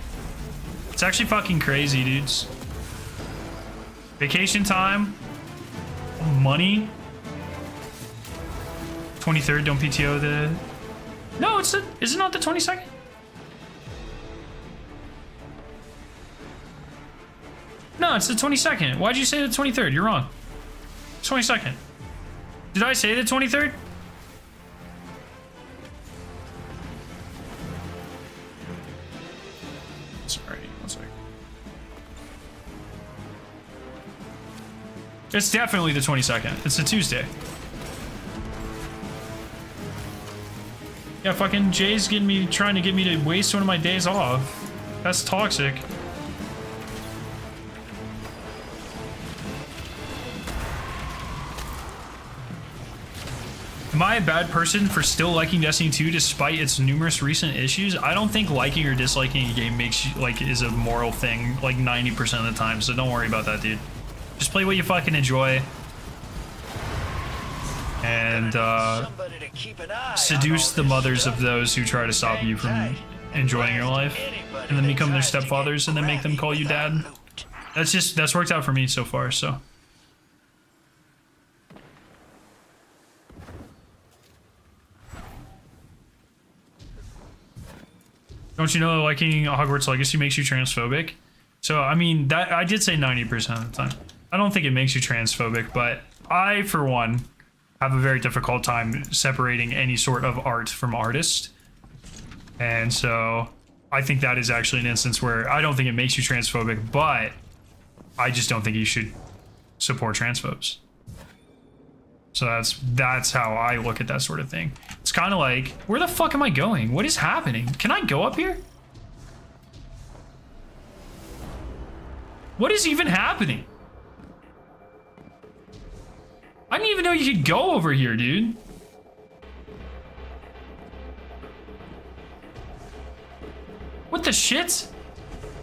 It's actually fucking crazy, dudes. Vacation time, money. 23rd, don't PTO the... No, it's the... Is it not the 22nd? No, it's the 22nd. Why'd you say the 23rd? You're wrong. 22nd. Did I say the 23rd? Sorry, one second. It's definitely the 22nd. It's a Tuesday. Yeah, fucking Jay's trying to get me to waste one of my days off. That's toxic. Am I a bad person for still liking Destiny 2 despite its numerous recent issues? I don't think liking or disliking a game makes you, like, is a moral thing, like 90% of the time, so don't worry about that, dude. Just play what you fucking enjoy. And, seduce the mothers of those who try to stop you from enjoying your life. And then become their stepfathers and then make them call you dad. That's worked out for me so far, so. Don't you know liking Hogwarts Legacy makes you transphobic? So, I mean, that I did say 90% of the time. I don't think it makes you transphobic, but I, for one, have a very difficult time separating any sort of art from artist. And so, I think that is actually an instance where I don't think it makes you transphobic, but I just don't think you should support transphobes. So that's how I look at that sort of thing. It's kind of like, where the fuck am I going? What is happening? Can I go up here? What is even happening? I didn't even know you could go over here, dude. What the shit?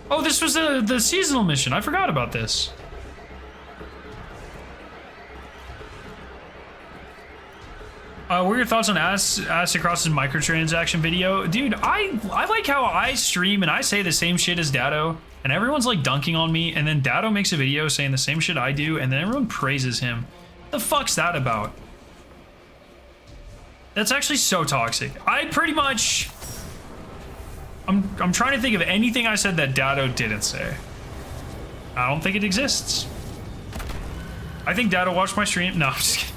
Oh, this was the seasonal mission. I forgot about this. What are your thoughts on Across's microtransaction video? Dude, I like how I stream and I say the same shit as Dado, and everyone's like dunking on me, and then Dado makes a video saying the same shit I do, and then everyone praises him. The fuck's that about? That's actually so toxic. I pretty much... I'm trying to think of anything I said that Dado didn't say. I don't think it exists. I think Dado watched my stream. No, I'm just kidding.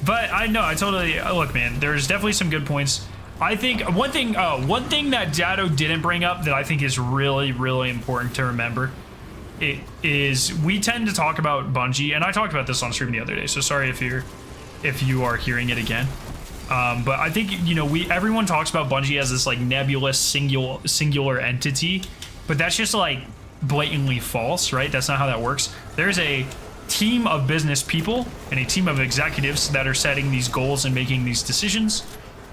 But I know, I totally... Look, man, there's definitely some good points. I think one thing that Dado didn't bring up that I think is really, really important to remember is we tend to talk about Bungie, and I talked about this on stream the other day, so sorry if you are hearing it again. But I think, you know, everyone talks about Bungie as this like nebulous singular entity, but that's just like blatantly false, right? That's not how that works. There's a team of business people and a team of executives that are setting these goals and making these decisions.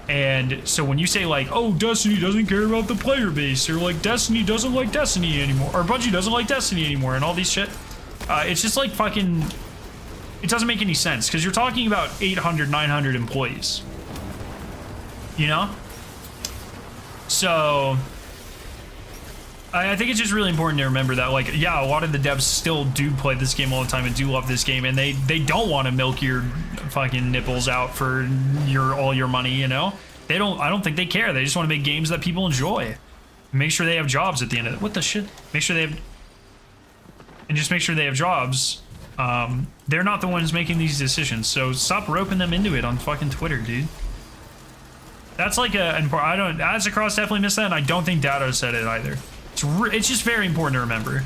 And so when you say like, oh, Destiny doesn't care about the player base, or like Destiny doesn't like Destiny anymore, or Bungie doesn't like Destiny anymore, and all these shit, it's just like fucking, it doesn't make any sense, because you're talking about 800, 900 employees, you know? So I think it's just really important to remember that, like, yeah, a lot of the devs still do play this game all the time and do love this game, and they don't want to milk your fucking nipples out for all your money, you know? I don't think they care. They just want to make games that people enjoy. Make sure they have jobs at the end of it. What the shit? Make sure they have... And just make sure they have jobs. They're not the ones making these decisions, so stop roping them into it on fucking Twitter, dude. That's like I don't... Ads Across definitely missed that, and I don't think Dado said it either. It's just very important to remember.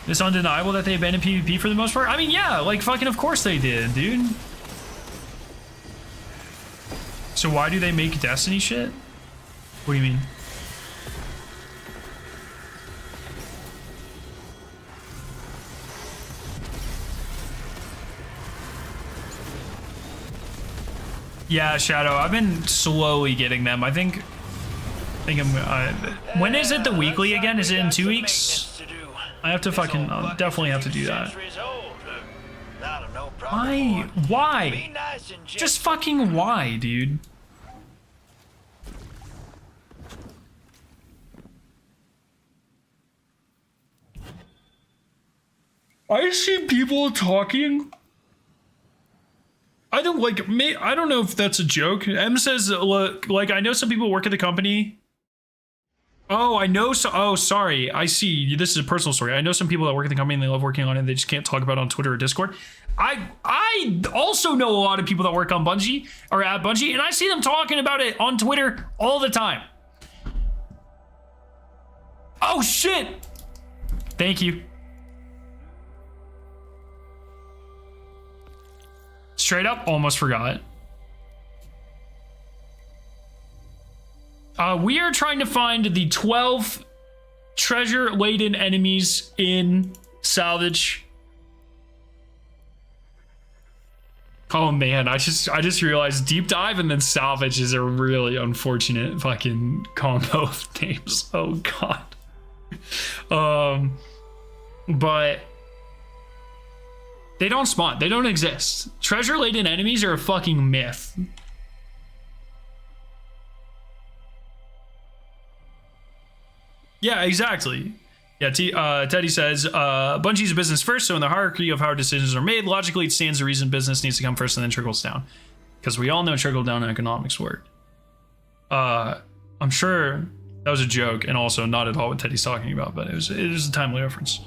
It's undeniable that they abandoned PvP for the most part. I mean, yeah, like fucking of course they did, dude. So why do they make Destiny shit? What do you mean? Yeah, Shadow. I've been slowly getting them. I think I'm. When is it the weekly again? Is it in 2 weeks? I have to fucking definitely have to do that. Why? Why? Just fucking why, dude? I see people talking. I don't like. I don't know if that's a joke. M says, "Look, like I know some people work at the company." Oh, I know. So, oh, sorry. I see. This is a personal story. I know some people that work at the company and they love working on it. They just can't talk about it on Twitter or Discord. I also know a lot of people that work on Bungie or at Bungie, and I see them talking about it on Twitter all the time. Oh shit! Thank you. Straight up, almost forgot. We are trying to find the 12 treasure-laden enemies in Salvage. Oh man, I just realized Deep Dive and then Salvage is a really unfortunate fucking combo of names. Oh god. But they don't spawn. They don't exist. Treasure-laden enemies are a fucking myth. Yeah, exactly. Yeah, Teddy says, Bungie's a business first, so in the hierarchy of how decisions are made, logically it stands to reason business needs to come first and then trickles down. Because we all know trickle-down economics work. I'm sure that was a joke, and also not at all what Teddy's talking about, but it is a timely reference.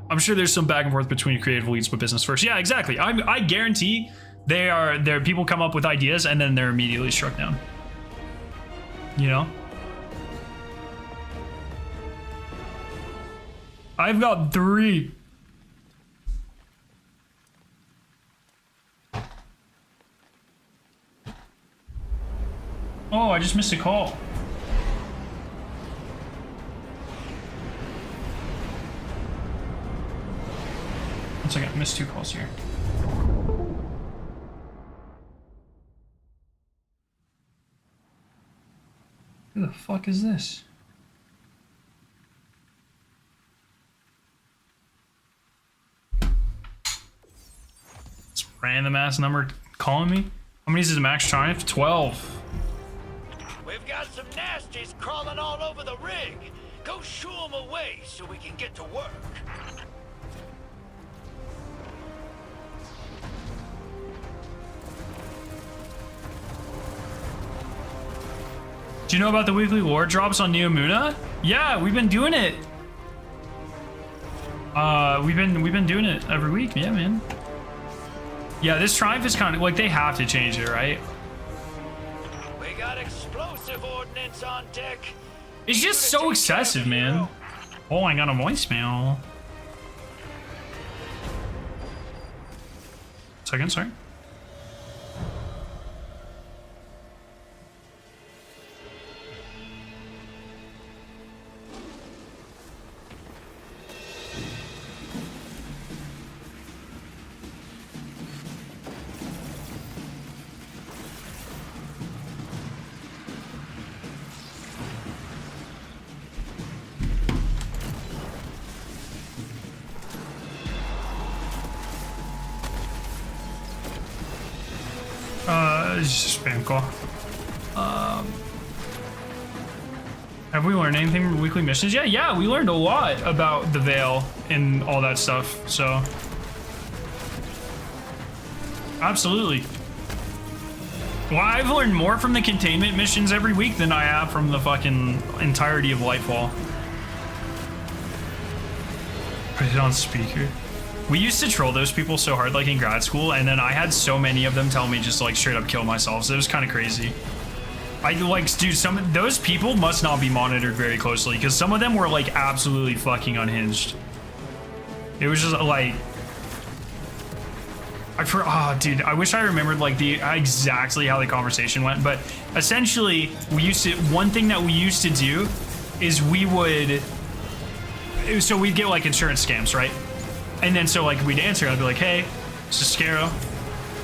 I'm sure there's some back and forth between creative leads, but business first. Yeah, exactly. I guarantee there people come up with ideas and then they're immediately struck down. You know? I've got 3. Oh, I just missed a call. One second, I missed 2 calls here. Who the fuck is this? This random ass number calling me? How many is the max triumph? 12. We've got some nasties crawling all over the rig. Go shoo them away so we can get to work. Do you know about the weekly lore drops on Neomuna? Yeah, we've been doing it. We've been doing it every week. Yeah, man. Yeah, this triumph is kind of like they have to change it, right? We got explosive ordnance on deck. It's just so excessive, man. Oh, I got a voicemail. Second, sorry. It's just a spam call. Have we learned anything from weekly missions? Yeah, we learned a lot about the Veil and all that stuff, so. Absolutely. Well, I've learned more from the containment missions every week than I have from the fucking entirety of Lightfall. Put it on speaker. We used to troll those people so hard, like in grad school, and then I had so many of them tell me just to, like, straight up kill myself, so it was kind of crazy. I like, dude, those people must not be monitored very closely, because some of them were like absolutely fucking unhinged. It was just like, oh, dude, I wish I remembered like exactly how the conversation went, but essentially one thing that we used to do is so we'd get like insurance scams, right? And then so like we'd answer, I'd be like, hey, this is Scaro.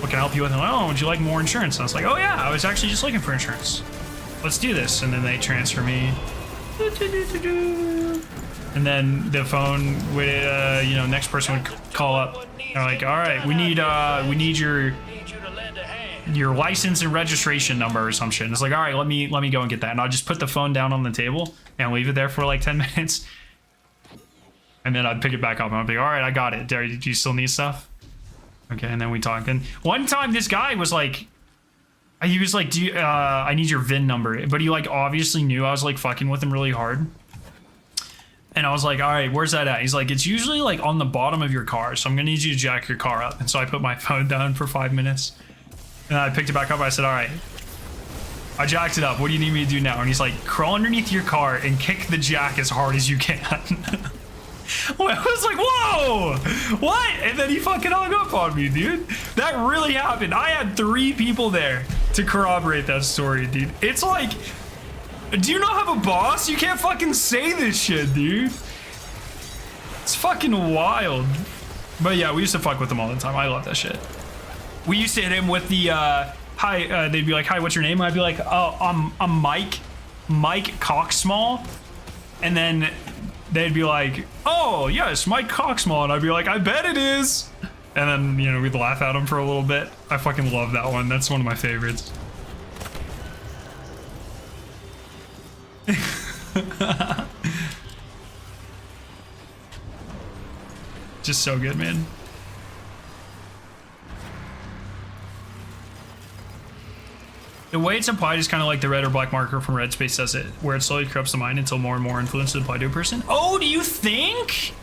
What can I help you with? And like, oh, would you like more insurance? And I was like, oh yeah, I was actually just looking for insurance. Let's do this. And then they transfer me. And then the phone would, next person would call up. They're like, all right, we need your license and registration number or some shit. And it's like, all right, let me go and get that. And I'll just put the phone down on the table and leave it there for like 10 minutes. And then I'd pick it back up and I'd be, all right, I got it. Do you still need stuff? Okay, and then we talked. And one time this guy was like, he was like, I need your VIN number. But he like obviously knew I was like fucking with him really hard. And I was like, all right, where's that at? He's like, it's usually like on the bottom of your car. So I'm gonna need you to jack your car up. And so I put my phone down for 5 minutes. And I picked it back up. I said, all right, I jacked it up. What do you need me to do now? And he's like, crawl underneath your car and kick the jack as hard as you can. Well, I was like, whoa, what? And then he fucking hung up on me, dude. That really happened. I had 3 people there to corroborate that story, dude. It's like, do you not have a boss? You can't fucking say this shit, dude. It's fucking wild. But yeah, we used to fuck with him all the time. I love that shit. We used to hit him with the, hi, they'd be like, hi, what's your name? I'd be like, oh, I'm Mike Cocksmall. And then they'd be like, oh, yes, Mike Cocksmall. And I'd be like, I bet it is. And then, we'd laugh at him for a little bit. I fucking love that one. That's one of my favorites. Just so good, man. The way it's applied is kind of like the red or black marker from Red Space does it, where it slowly corrupts the mind until more and more influence is applied to a person. Oh, do you think?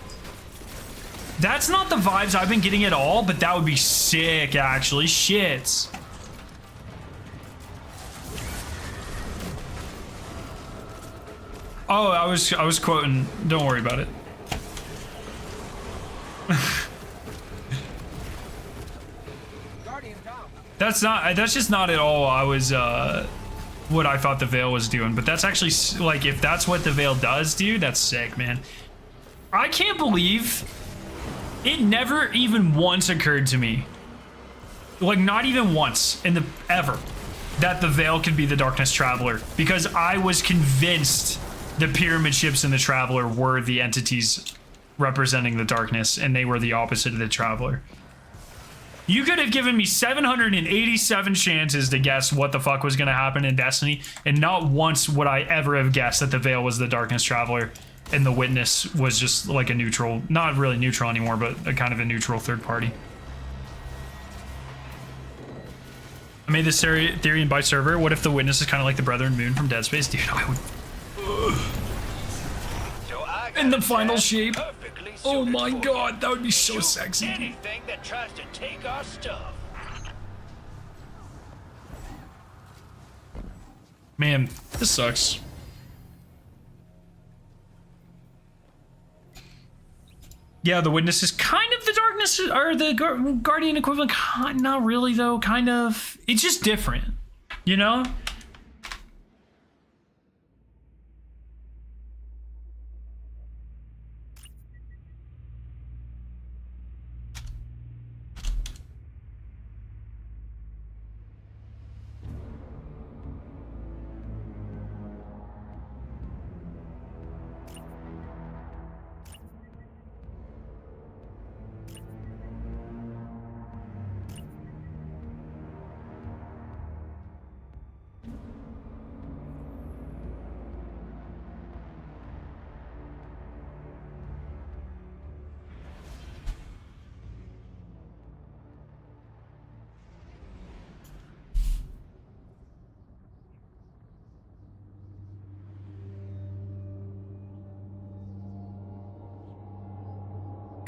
That's not the vibes I've been getting at all, but that would be sick, actually. Shit. Oh, I was quoting. Don't worry about it. That's just not at all I was what I thought the Veil was doing, but that's actually like, if that's what the Veil does, dude, that's sick, man. I can't believe it never even once occurred to me, like not even once in the ever, that the Veil could be the Darkness Traveler, because I was convinced the pyramid ships and the Traveler were the entities representing the darkness, and they were the opposite of the Traveler. You could have given me 787 chances to guess what the fuck was going to happen in Destiny, and not once would I ever have guessed that the Veil was the Darkness Traveler and the Witness was just like a neutral, not really neutral anymore, but a kind of a neutral third party. I made this theory in by server. What if the Witness is kind of like the Brethren Moon from Dead Space? Dude, I would... In the final shape. Oh my god, that would be so sexy. Anything that tries to take our stuff. Man, this sucks. Yeah, the Witness is kind of the Darkness, or the Guardian equivalent. Not really, though. Kind of. It's just different, you know?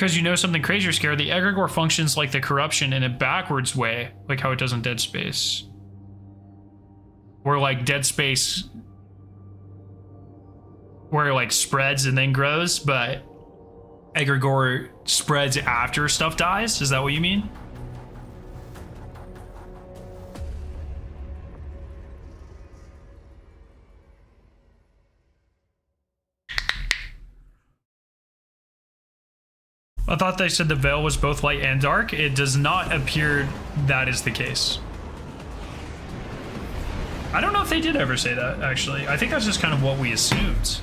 Because you know something crazy or scary, the egregore functions like the corruption in a backwards way, like how it does in Dead Space. Where like Dead Space, where it like spreads and then grows, but egregore spreads after stuff dies. Is that what you mean? I thought they said the veil was both light and dark. It does not appear that is the case. I don't know if they did ever say that, actually. I think that's just kind of what we assumed.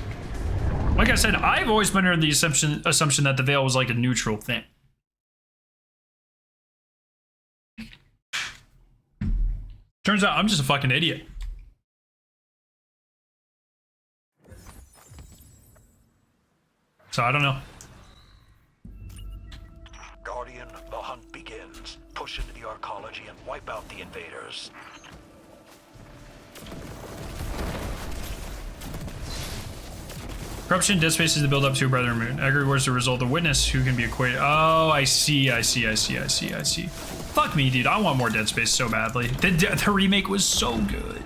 Like I said, I've always been under the assumption that the veil was like a neutral thing. Turns out I'm just a fucking idiot. So I don't know. Guardian, the hunt begins. Push into the arcology and wipe out the invaders. Corruption in Dead Space is the build up to a Brother Moon. Egregore is the result of witness who can be equated. Oh, I see. Fuck me, dude. I want more Dead Space so badly. The remake was so good.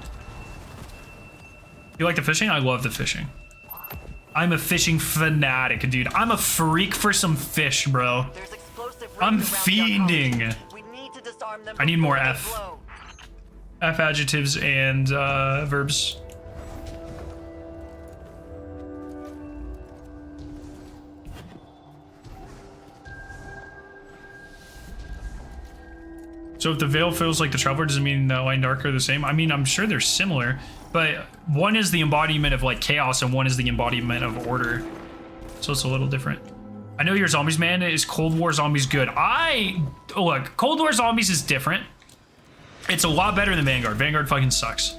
You like the fishing? I love the fishing. I'm a fishing fanatic, dude. I'm a freak for some fish, bro. I'm fiending. I need more F. F adjectives and verbs. So if the veil feels like the Traveler, does it mean the light and dark are the same? I mean, I'm sure they're similar, but one is the embodiment of like chaos and one is the embodiment of order. So it's a little different. I know your zombies, man. Is Cold War Zombies good? Look, Cold War Zombies is different. It's a lot better than Vanguard. Vanguard fucking sucks.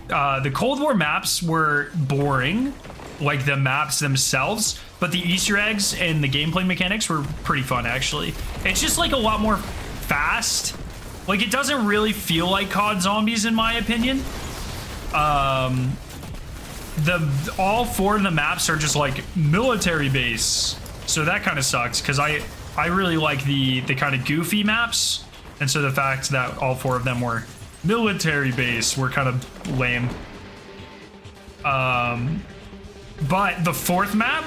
The Cold War maps were boring, like the maps themselves, but the Easter eggs and the gameplay mechanics were pretty fun, actually. It's just like a lot more fast. Like, it doesn't really feel like COD Zombies, in my opinion. All four of the maps are just like military base. So that kind of sucks, because I really like the kind of goofy maps. And so the fact that all four of them were military base were kind of lame. But the fourth map,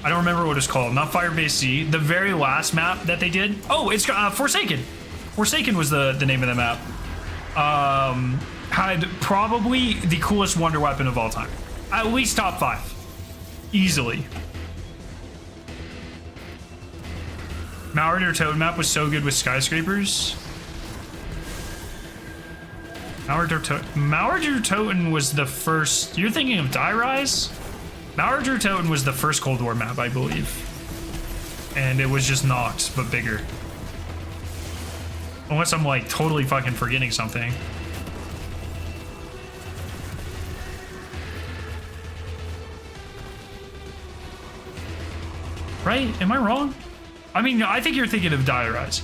I don't remember what it's called. Not Firebase C. The very last map that they did. Oh, it's Forsaken. Forsaken was the name of the map. Had probably the coolest wonder weapon of all time. At least top 5. Easily. Mallard or Toad map was so good with skyscrapers. Mallard or Toten was the first. You're thinking of Die Rise? Mallard or Toten was the first Cold War map, I believe. And it was just knocked, but bigger. Unless I'm like totally fucking forgetting something. Right? Am I wrong? I mean, I think you're thinking of Die Rise.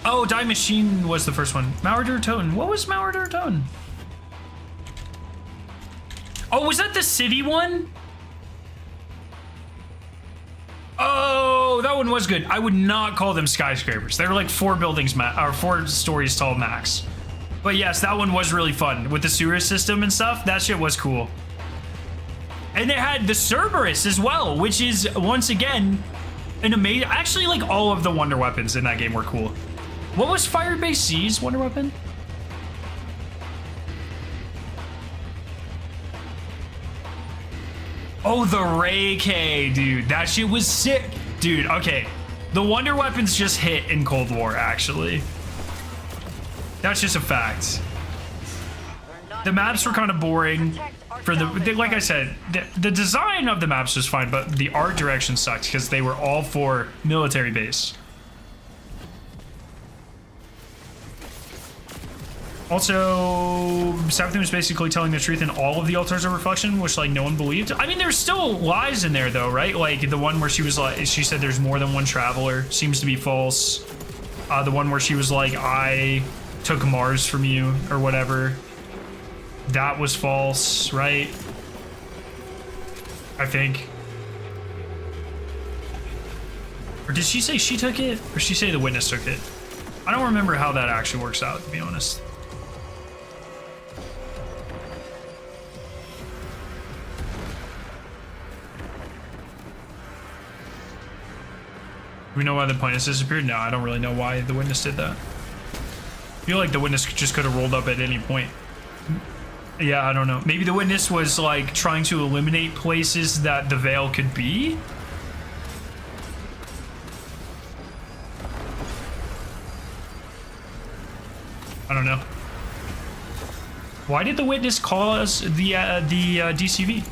Oh, Die Machine was the first one. Mallard or Toten. What was Mallard or Toten? Oh, was that the city one? Oh, that one was good. I would not call them skyscrapers. They were like 4 buildings, or 4 stories tall max. But yes, that one was really fun with the sewer system and stuff. That shit was cool. And it had the Cerberus as well, which is once again an amazing. Actually, like all of the wonder weapons in that game were cool. What was Firebase C's wonder weapon? Oh, the Ray K, dude. That shit was sick. Dude, okay. The wonder weapons just hit in Cold War, actually. That's just a fact. The maps were kind of boring. Like I said, the design of the maps was fine, but the art direction sucked because they were all for military base. Also, Sabathun was basically telling the truth in all of the altars of reflection, which like no one believed. I mean, there's still lies in there though, right? Like the one where she was like, she said there's more than one traveler, seems to be false. The one where she was like, I took Mars from you or whatever, that was false, right? I think. Or did she say she took it? Or she say the witness took it? I don't remember how that actually works out, to be honest. Do we know why the planet disappeared? No, I don't really know why the witness did that. I feel like the witness just could have rolled up at any point. Yeah, I don't know. Maybe the witness was like trying to eliminate places that the veil could be. I don't know. Why did the witness call us the DCV?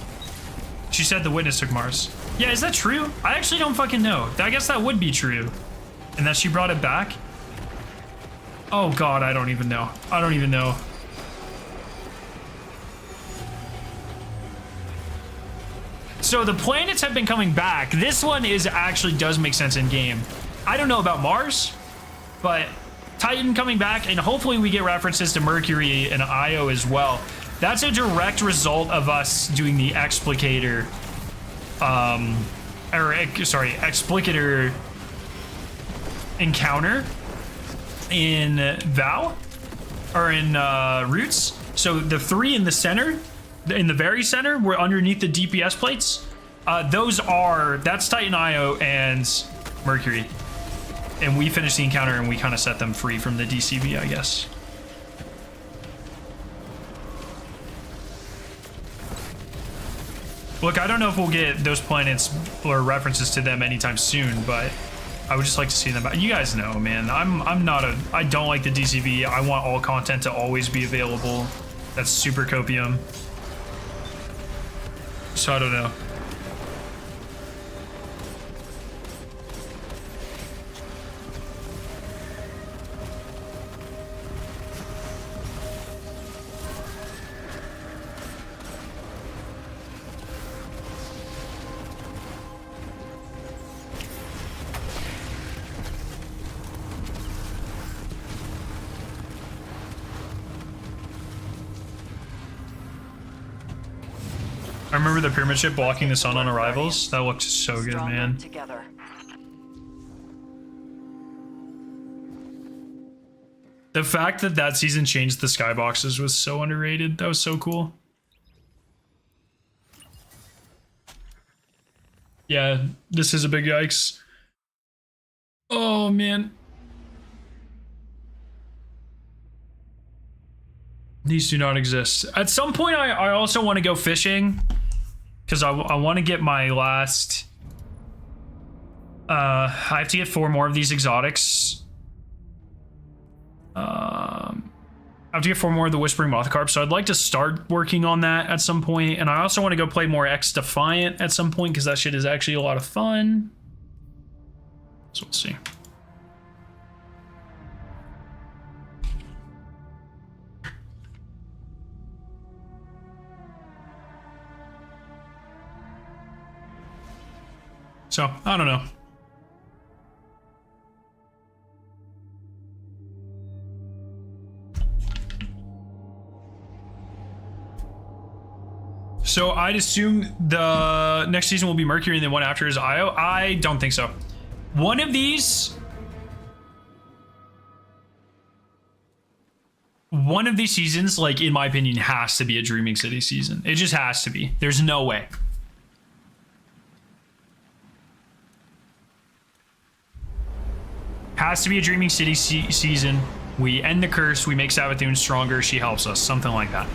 She said the witness took Mars. Yeah, is that true? I actually don't fucking know. I guess that would be true. And that she brought it back? Oh god, I don't even know. I don't even know. So the planets have been coming back. This one is actually does make sense in game. I don't know about Mars, but Titan coming back, and hopefully we get references to Mercury and Io as well. That's a direct result of us doing the explicator, explicator encounter in Vow, or in Roots. So the three in the center, in the very center, were underneath the DPS plates. That's Titan Io and Mercury. And we finished the encounter and we kind of set them free from the DCV, I guess. Look, I don't know if we'll get those planets or references to them anytime soon, but I would just like to see them. You guys know, man, I don't like the DCV. I want all content to always be available. That's super copium. So I don't know. I remember the pyramid ship blocking the sun on arrivals. That looked so good, man. Together. The fact that that season changed the skyboxes was so underrated. That was so cool. Yeah, this is a big yikes. Oh, man. These do not exist. At some point, I also want to go fishing. Because I want to get my last... I have to get 4 more of these exotics. I have to get 4 more of the Whispering Mothcarp, so I'd like to start working on that at some point. And I also want to go play more X Defiant at some point, because that shit is actually a lot of fun. So we'll see. So, I don't know. So, I'd assume the next season will be Mercury and the one after is Io. I don't think so. One of these seasons, like, in my opinion, has to be a Dreaming City season. It just has to be. There's no way. Has to be a Dreaming City season. We end the curse. We make Savathun stronger. She helps us. Something like that.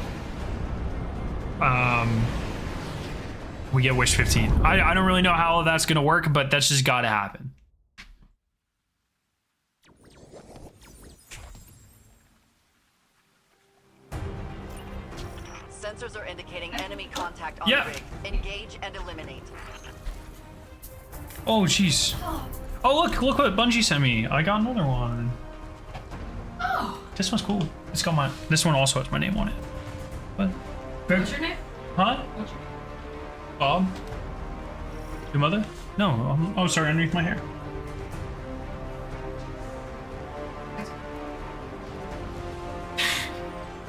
We get Wish 15. I don't really know how that's going to work, but that's just got to happen. Sensors are indicating enemy contact on the rig. Engage and eliminate. Oh, jeez. Oh, look what Bungie sent me. I got another one. Oh. This one's cool. It's got this one also has my name on it. What? What's your name? Huh? What's your name? Bob? Your mother? No. Oh, sorry, underneath my hair.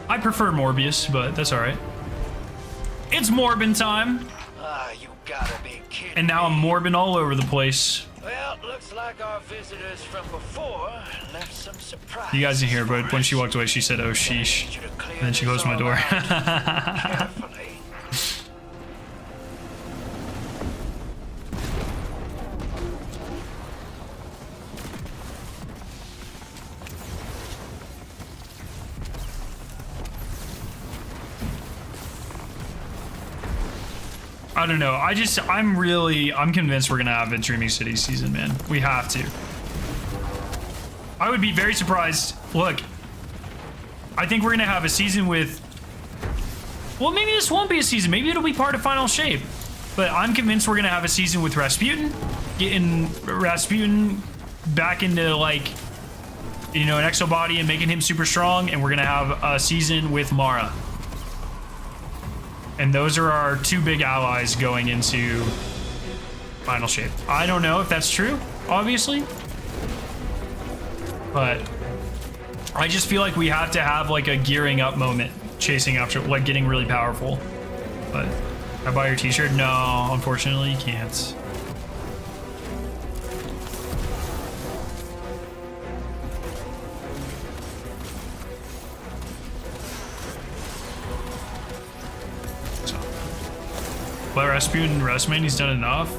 I prefer Morbius, but that's alright. It's Morbin time! Ah, you gotta be kidding And now I'm Morbin all over the place. Well, looks like like our visitors from before left some surprise. You guys didn't hear, but when she walked away, she said, "Oh sheesh," and then she closed my door. Carefully. I don't know. I'm convinced we're gonna have a Dreaming City season, man. We have to. I would be very surprised. Look, I think we're gonna have a season with. Well, maybe this won't be a season. Maybe it'll be part of Final Shape. But I'm convinced we're gonna have a season with Rasputin, getting Rasputin back into like, you know, an exo body and making him super strong, and we're gonna have a season with Mara. And those are our two big allies going into Final Shape. I don't know if that's true, obviously. But I just feel like we have to have like a gearing up moment, chasing after, like getting really powerful. But can I buy your t-shirt? No, unfortunately you can't. But Rasputin, man, he's done enough.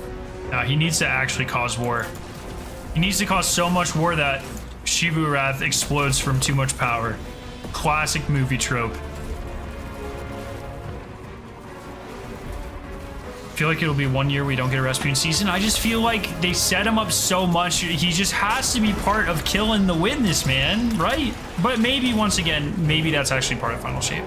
Now he needs to actually cause war. He needs to cause so much war that Shivu Wrath explodes from too much power. Classic movie trope. I feel like it'll be 1 year we don't get a Rasputin season. I just feel like they set him up so much. He just has to be part of killing the witness, man, right? But maybe, once again, maybe that's actually part of Final Shape.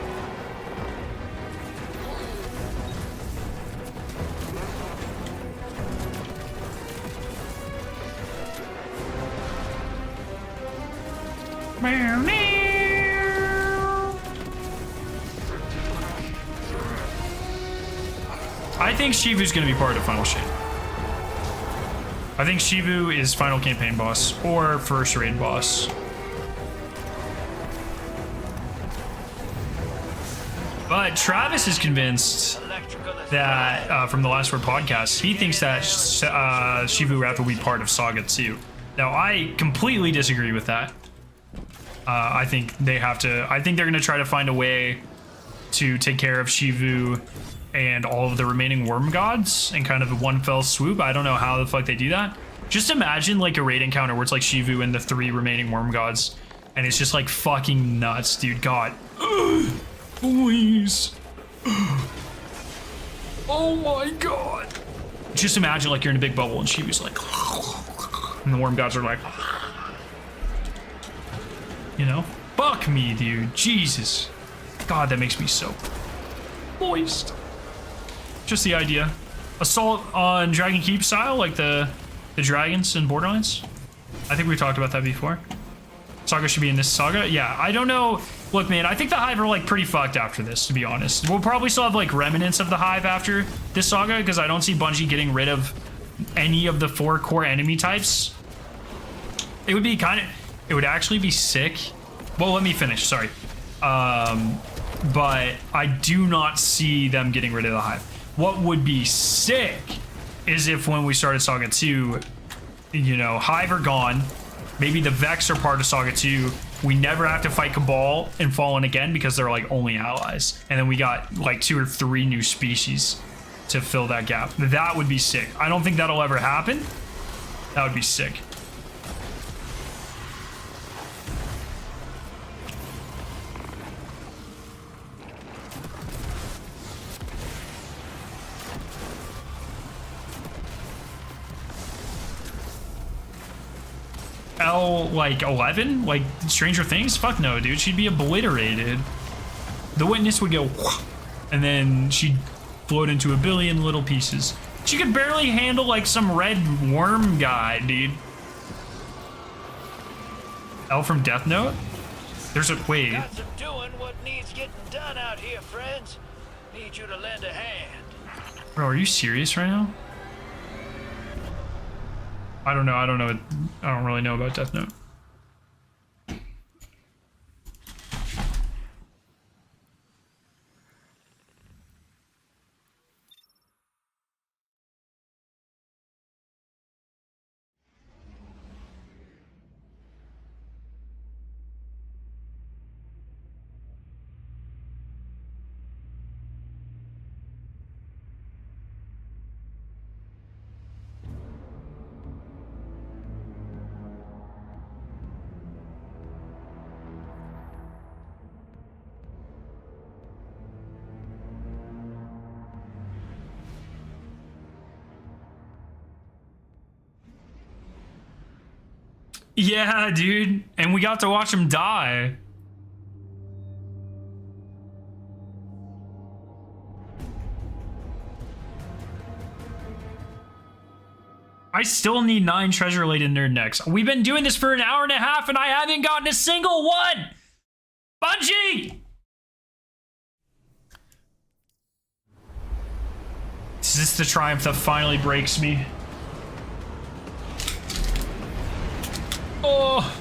I think Shivu's going to be part of Final Shape. I think Shivu is final campaign boss or first raid boss. But Travis is convinced that, from the Last Word podcast, he thinks that Shivu Wrath will be part of Saga 2. Now, I completely disagree with that. I think they have to. I think they're going to try to find a way to take care of Shivu and all of the remaining worm gods in kind of one fell swoop. I don't know how the fuck they do that. Just imagine like a raid encounter where it's like Shivu and the 3 remaining worm gods, and it's just like fucking nuts, dude. God, please. Oh my god. Just imagine like you're in a big bubble and Shivu's like, and the worm gods are like, you know, fuck me, dude. Jesus. God, that makes me so moist. Just the idea. Assault on Dragon Keep style, like the dragons in Borderlands. I think we talked about that before. Saga should be in this saga. Yeah, I don't know. Look, man, I think the Hive are like pretty fucked after this, to be honest. We'll probably still have like remnants of the Hive after this saga, because I don't see Bungie getting rid of any of the 4 core enemy types. It would be it would actually be sick. Well, let me finish, sorry. But I do not see them getting rid of the Hive. What would be sick is if when we started Saga 2, you know, Hive are gone. Maybe the Vex are part of Saga 2. We never have to fight Cabal and Fallen again because they're like only allies. And then we got like 2 or 3 new species to fill that gap. That would be sick. I don't think that'll ever happen. That would be sick. Like 11? Like Stranger Things? Fuck no, dude. She'd be obliterated. The witness would go, and then she'd float into a billion little pieces. She could barely handle like some red worm guy, dude. L from Death Note? There's a wait. Got some doing what needs getting done out here, friends. Need you to lend a hand. Bro, are you serious right now? I don't know. I don't really know about Death Note. Yeah, dude. And we got to watch him die. I still need 9 treasure-related nerd necks. We've been doing this for an hour and a half and I haven't gotten a single one! Bungie! Is this the triumph that finally breaks me? Oh!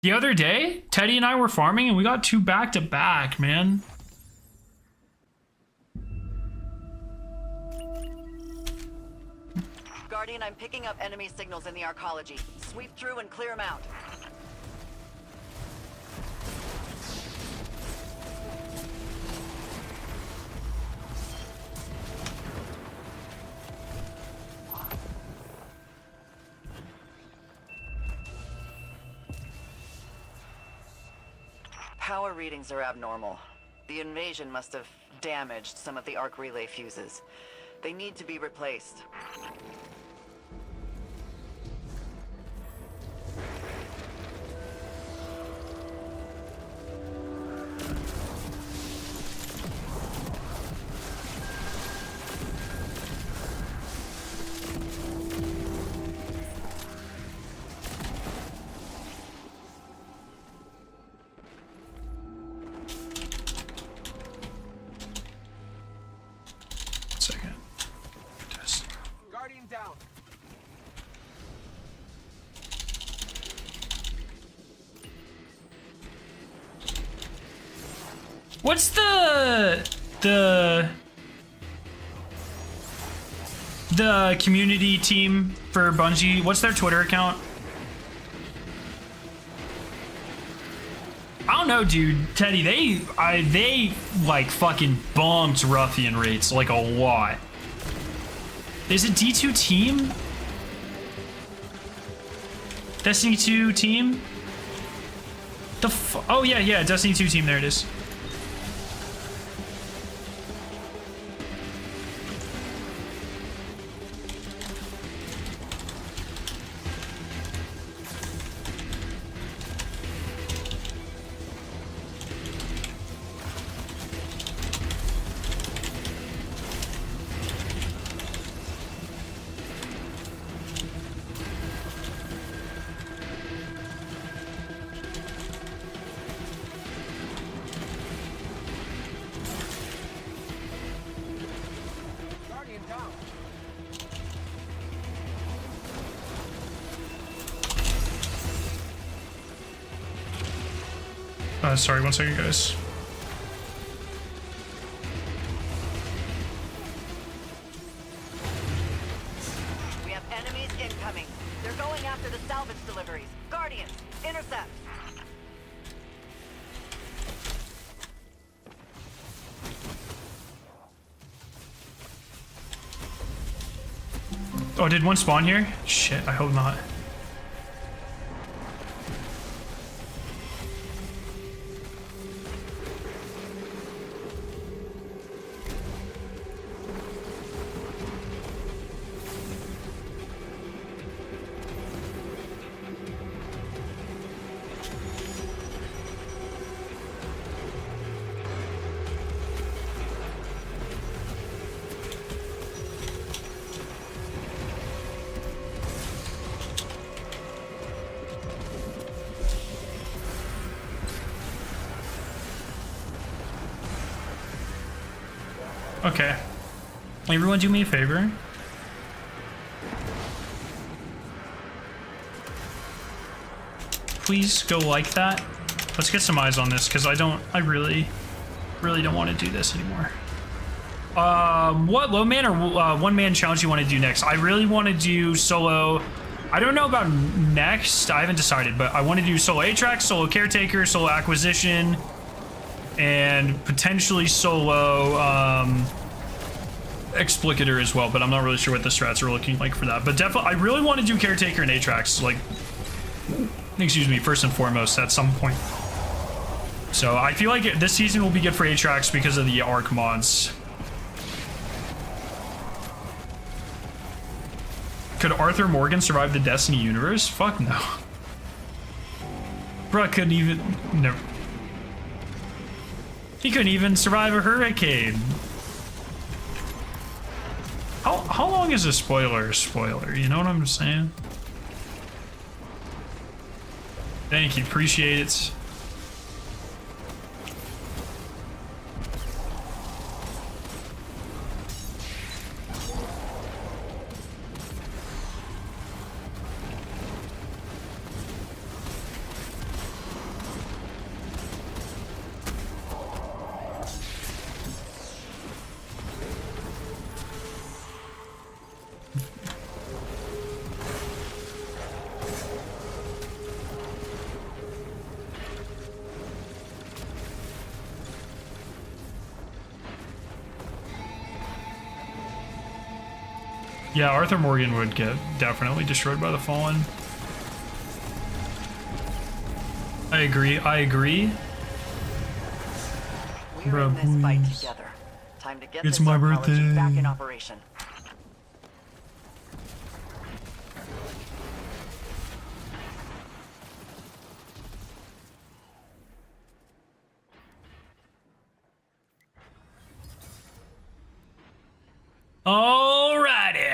The other day, Teddy and I were farming and we got 2 back-to-back, man. Guardian, I'm picking up enemy signals in the arcology. Sweep through and clear them out. Power readings are abnormal. The invasion must have damaged some of the arc relay fuses. They need to be replaced. Second. Test. Guardian down. What's the community team for Bungie? What's their Twitter account? I don't know, dude. Teddy, they like fucking bumped Ruffian rates like a lot. There's a D2 team? Destiny 2 team? Oh yeah, Destiny 2 team, there it is. Guardian down. Sorry, 1 second, guys. We have enemies incoming. They're going after the salvage deliveries. Guardians, intercept. Oh, did one spawn here? Shit, I hope not. Okay. Everyone do me a favor. Please go like that. Let's get some eyes on this, because I really don't want to do this anymore. What low man or one man challenge you want to do next? I really want to do solo. I don't know about next. I haven't decided, but I want to do solo Atrax, solo caretaker, solo acquisition, and potentially solo explicator as well, but I'm not really sure what the strats are looking like for that. But definitely, I really want to do caretaker and Atrax. Like, excuse me, first and foremost at some point. So I feel like this season will be good for Atrax because of the arc mods. Could Arthur Morgan survive the Destiny universe? Fuck no. Bro, couldn't even, no. He couldn't even survive a hurricane. How long is a spoiler? You know what I'm saying? Thank you, appreciate it. Yeah, Arthur Morgan would get definitely destroyed by the Fallen. I agree. We're in this fight together. Time to get It's this my archaeology birthday. back in operation. Alrighty.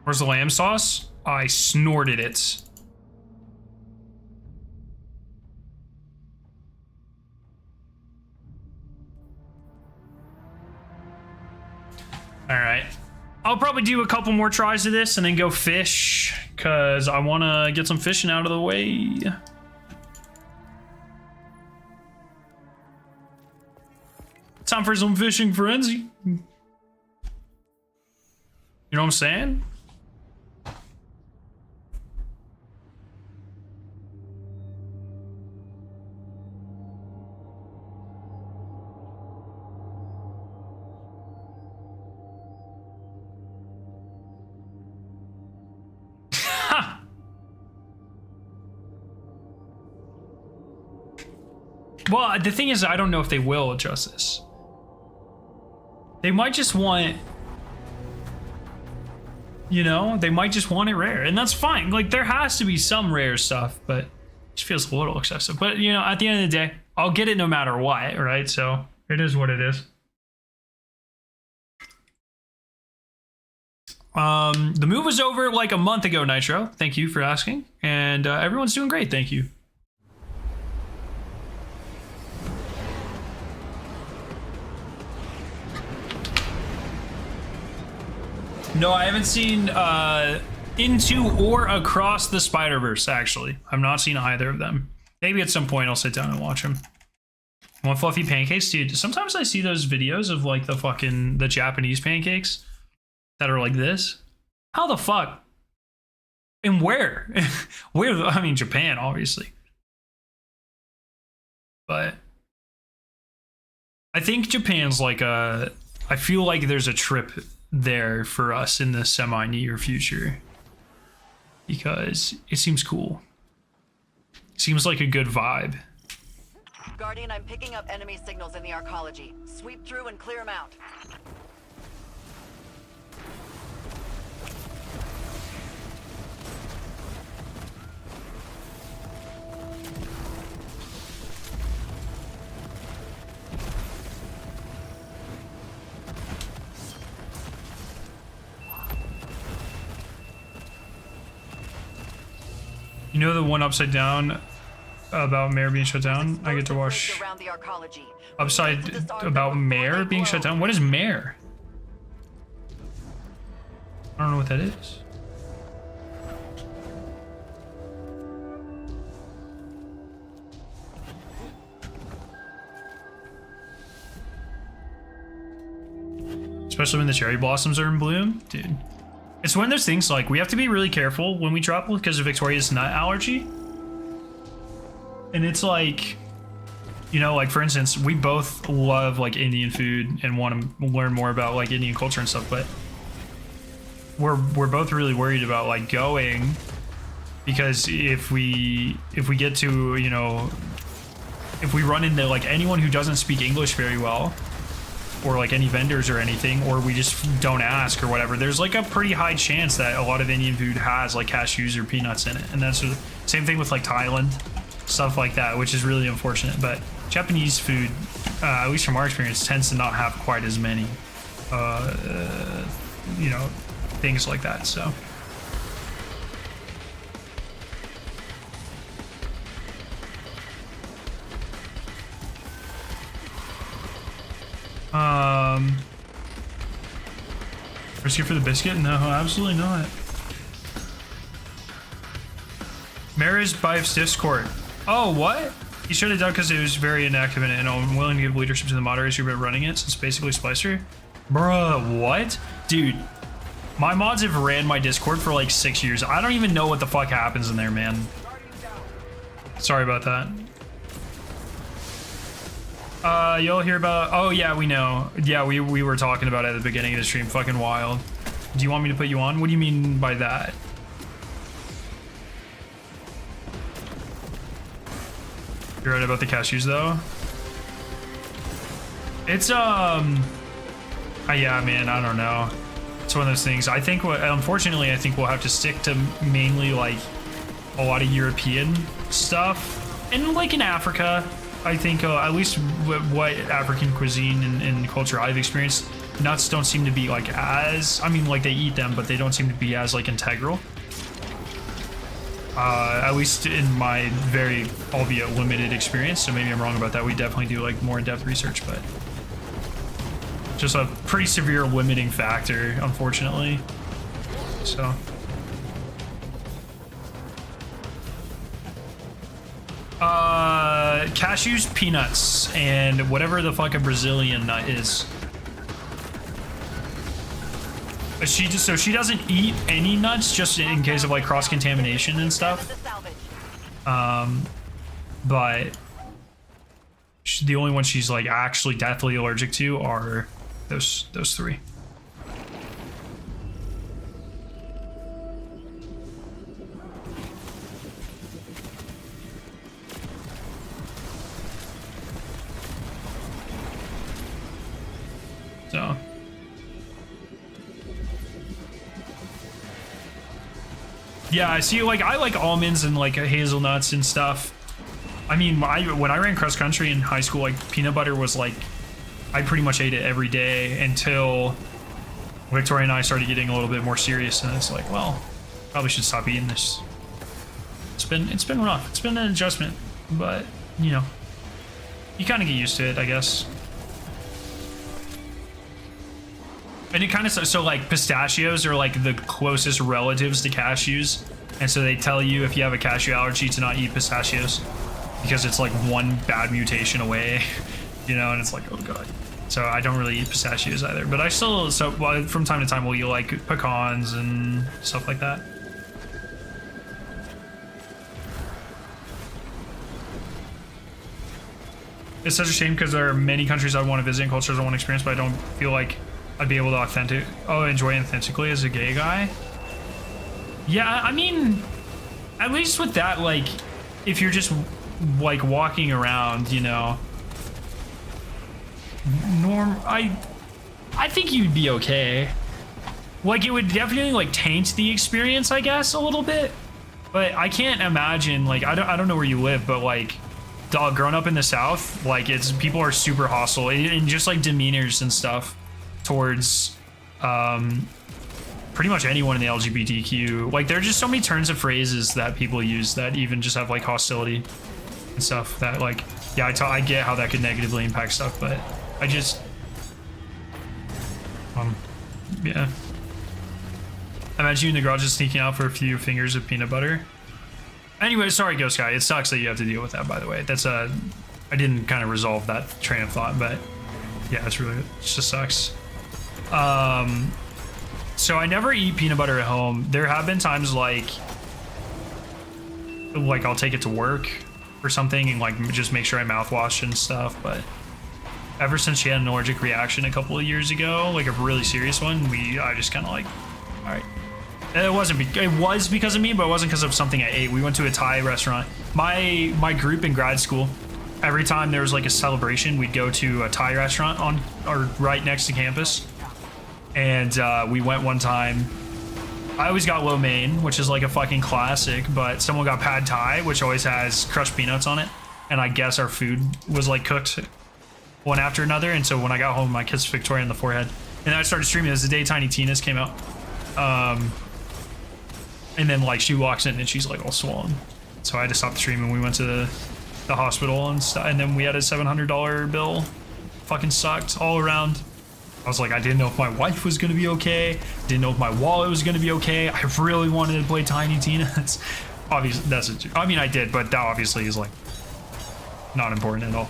Where's the lamb sauce? I snorted it. All right. I'll probably do a couple more tries of this and then go fish because I want to get some fishing out of the way. Time for some fishing frenzy. You know what I'm saying? Well, the thing is, I don't know if they will adjust this. They might just want, you know, they might just want it rare, and that's fine. Like, there has to be some rare stuff, but it just feels a little excessive. But, you know, at the end of the day, I'll get it no matter what, right? So it is what it is. The move was over like a month ago, Nitro. Thank you for asking. And everyone's doing great. Thank you. No, I haven't seen Into or Across the Spider-Verse, actually. I've not seen either of them. Maybe at some point I'll sit down and watch them. Want fluffy pancakes? Dude, sometimes I see those videos of like the Japanese pancakes that are like this. How the fuck? And where? Where? I mean, Japan, obviously. But I think Japan's like a... I feel like there's a trip there for us in the semi-near future because it seems cool. Seems like a good vibe. Guardian, I'm picking up enemy signals in the archaeology. Sweep through and clear them out. You know the one upside down about Mayor being shut down? I get to watch upside about Mayor being shut down. What is Mayor? I don't know what that is. especially when the cherry blossoms are in bloom, dude. It's one of those things, like, we have to be really careful when we drop because of Victoria's nut allergy. And it's like, you know, like, for instance, we both love, like, Indian food and want to learn more about, like, Indian culture and stuff, but we're both really worried about, like, going, because if we get to, you know, if we run into, like, anyone who doesn't speak English very well, or like any vendors or anything, or we just don't ask or whatever, there's like a pretty high chance that a lot of Indian food has like cashews or peanuts in it. And that's the same thing with like Thailand, stuff like that, which is really unfortunate. But Japanese food, at least from our experience, tends to not have quite as many, you know, things like that. So. Risky for the biscuit? No, absolutely not. Mary's Bife's Discord. Oh, what? He shut it down because it was very inactive and I'm willing to give leadership to the moderators who've been running it since basically Splicer. Bruh, what? Dude, my mods have ran my Discord for like 6 years. I don't even know what the fuck happens in there, man. Sorry about that. You'll hear about, oh yeah, we know. Yeah, we were talking about it at the beginning of the stream. Fucking wild. Do you want me to put you on? What do you mean by that? You're right about the cashews though. It's yeah, man, I don't know. It's one of those things. I think unfortunately I think we'll have to stick to mainly like a lot of European stuff, and like in Africa. I think at least what African cuisine and culture I've experienced, nuts don't seem to be like as, I mean, like they eat them, but they don't seem to be as like integral. At least in my very, albeit limited experience. So maybe I'm wrong about that. We definitely do like more in-depth research, but just a pretty severe limiting factor, unfortunately. So. Cashews, peanuts, and whatever the fuck a Brazilian nut is. So she doesn't eat any nuts, just in case of like cross-contamination and stuff. But the only ones she's like actually deathly allergic to are those three. So. Yeah, I see. Like, I like almonds and like hazelnuts and stuff. I mean, when I ran cross country in high school, like peanut butter was like, I pretty much ate it every day until Victoria and I started getting a little bit more serious, and it's like, well, probably should stop eating this. It's been rough. It's been an adjustment, but you know, you kind of get used to it, I guess. And it kind of, so like pistachios are like the closest relatives to cashews. And so they tell you if you have a cashew allergy to not eat pistachios because it's like one bad mutation away, you know, and it's like, oh God. So I don't really eat pistachios either, but I still, so well, from time to time we'll eat like pecans and stuff like that. It's such a shame because there are many countries I want to visit and cultures I want to experience, but I don't feel like I'd be able to enjoy authentically as a gay guy. Yeah, I mean, at least with that, like, if you're just like walking around, you know, I think you'd be okay. Like, it would definitely like taint the experience, I guess, a little bit. But I can't imagine, like, I don't know where you live, but like, dog, growing up in the South, like, people are super hostile and just like demeanors and stuff towards pretty much anyone in the LGBTQ. Like, there are just so many turns of phrases that people use that even just have like hostility and stuff that, like, yeah, I get how that could negatively impact stuff, but I just yeah, imagine you in the garage just sneaking out for a few fingers of peanut butter. Anyway, sorry Ghost Guy, it sucks that you have to deal with that, by the way. That's I didn't kind of resolve that train of thought, but yeah, it just sucks. So I never eat peanut butter at home. There have been times like I'll take it to work or something and like just make sure I mouthwash and stuff. But ever since she had an allergic reaction a couple of years ago, like a really serious one, I just kind of like, all right. And it was because of me, but it wasn't because of something I ate. We went to a Thai restaurant. My group in grad school, every time there was like a celebration, we'd go to a Thai restaurant right next to campus. And we went one time. I always got lo mein, which is like a fucking classic, but someone got pad thai, which always has crushed peanuts on it. And I guess our food was like cooked one after another. And so when I got home, I kissed Victoria on the forehead. And then I started streaming. It was the day Tiny Tina's came out. And then like she walks in and she's like all swollen. So I had to stop the stream and we went to the hospital and then we had a $700 bill. Fucking sucked all around. I was like, I didn't know if my wife was gonna be okay. Didn't know if my wallet was gonna be okay. I really wanted to play Tiny Tina. That's obviously, I mean, I did, but that obviously is like not important at all.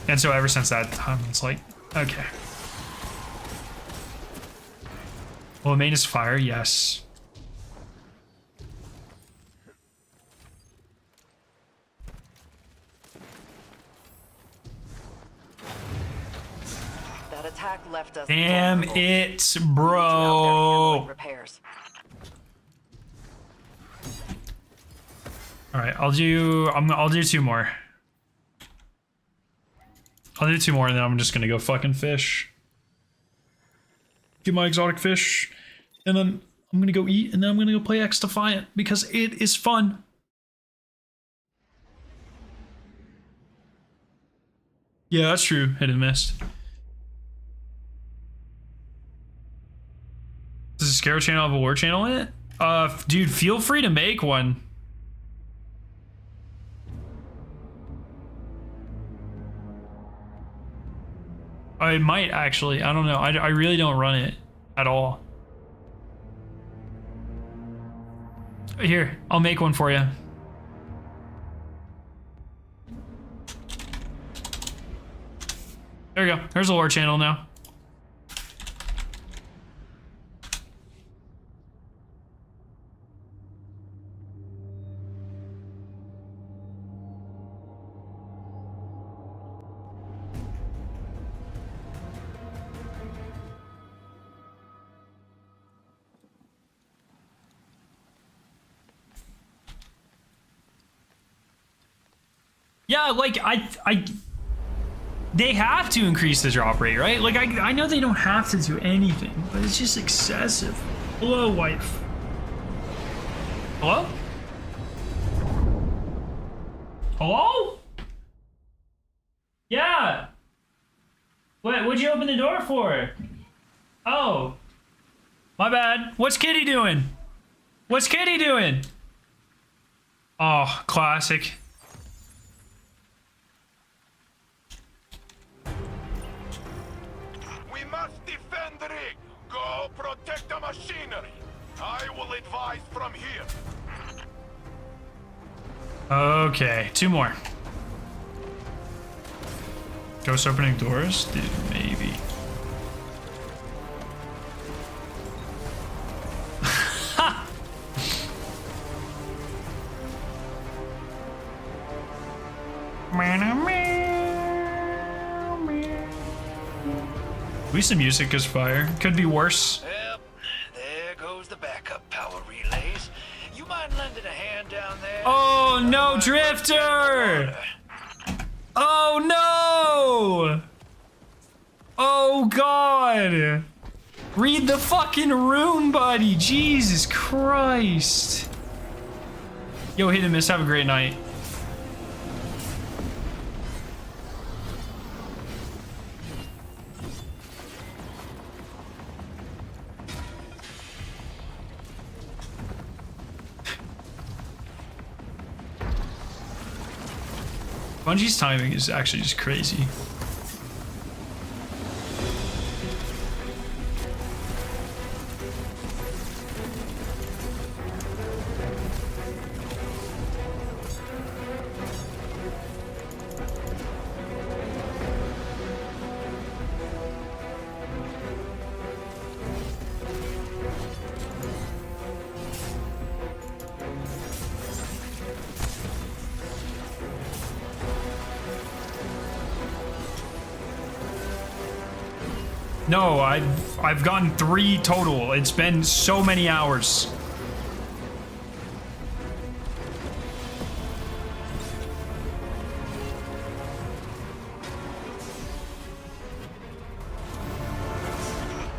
And so ever since that time, it's like, okay. Well, main is fire, yes. That attack left us. Damn vulnerable. it, Out there bro. handling repairs. All right, I'll do two more. I'll do two more and then I'm just gonna go fucking fish. Get my exotic fish, and then I'm gonna go eat, and then I'm gonna go play X Defiant because it is fun. Yeah, that's true. Hit and missed. Does the Scaro channel have a war channel in it? Dude, feel free to make one. I might actually. I don't know. I really don't run it at all. Here, I'll make one for you. There we go. There's a lore channel now. Yeah, like they have to increase the drop rate, right? Like I know they don't have to do anything, but it's just excessive. Hello, wife. Hello? Hello? Yeah. What'd you open the door for? Oh. My bad. What's Kitty doing? What's Kitty doing? Oh, classic. We must defend the rig. Go protect the machinery. I will advise from here. Okay, two more. Ghost opening doors? Dude, maybe. At least the music is fire. Could be worse. Yep, there goes the backup power relays. You mind lending a hand down there? Oh no, Drifter! Oh no! Oh god! Read the fucking room, buddy! Jesus Christ! Yo, hit and miss. Have a great night. Bungie's timing is actually just crazy. No, I've gotten 3 total. It's been so many hours.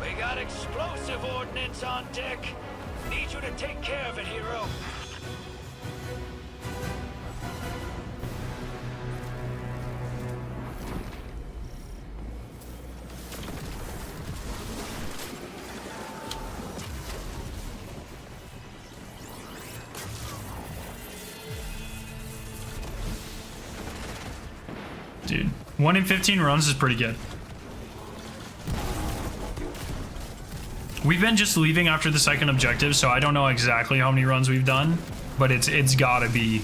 We got explosive ordnance on deck. Need you to take care of it, hero. Dude, 1 in 15 runs is pretty good. We've been just leaving after the second objective, so I don't know exactly how many runs we've done, but it's gotta be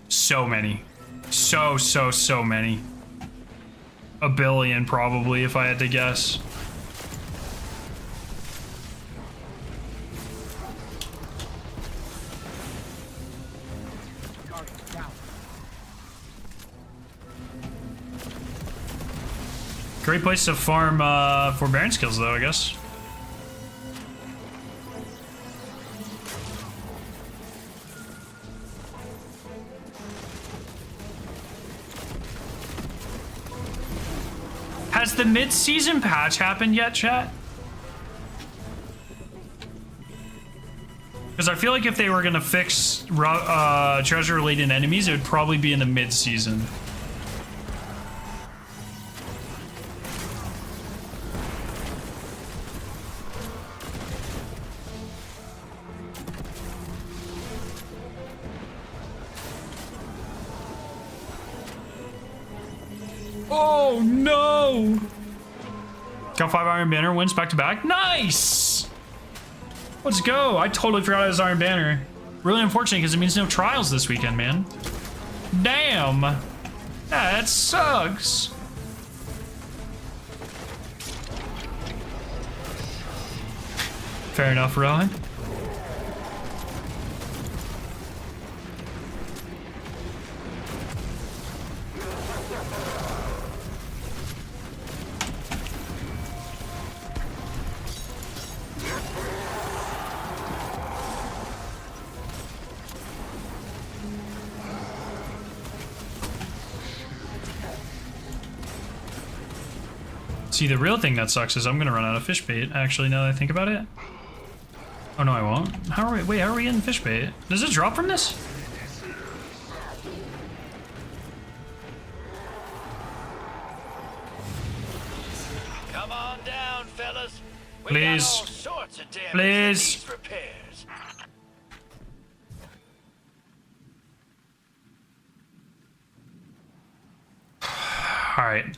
so many. So many. A billion, probably, if I had to guess. Guardian down. Great place to farm forbearance skills, though, I guess. Has the mid-season patch happened yet, chat? Because I feel like if they were gonna fix treasure-laden enemies, it would probably be in the mid-season. Oh no! Got 5 Iron Banner wins back to back. Nice! Let's go. I totally forgot it was Iron Banner. Really unfortunate because it means no trials this weekend, man. Damn. That sucks. Fair enough, Rowan. See, the real thing that sucks is I'm gonna run out of fish bait, actually, now that I think about it. Oh no, I won't. How are we, wait, how are we getting fish bait? Does it drop from this? Come on down, fellas. We Please. got all sorts of damage Please. that needs repairs. All right.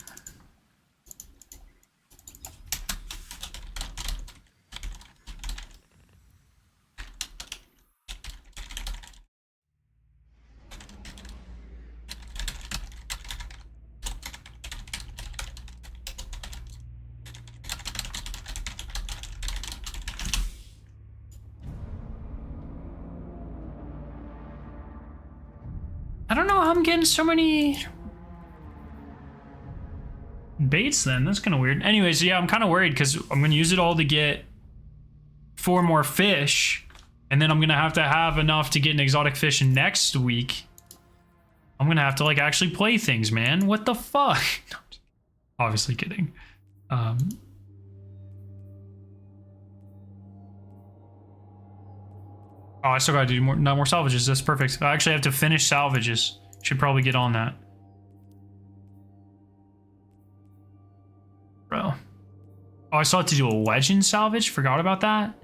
I don't know how I'm getting so many baits then. That's kind of weird. Anyways, yeah, I'm kind of worried because I'm going to use it all to get 4 more fish. And then I'm going to have enough to get an exotic fish next week. I'm going to have to like actually play things, man. What the fuck? Obviously kidding. Oh, I still gotta do more salvages. That's perfect. I actually have to finish salvages. Should probably get on that. Bro. Oh, I still have to do a legend salvage? Forgot about that?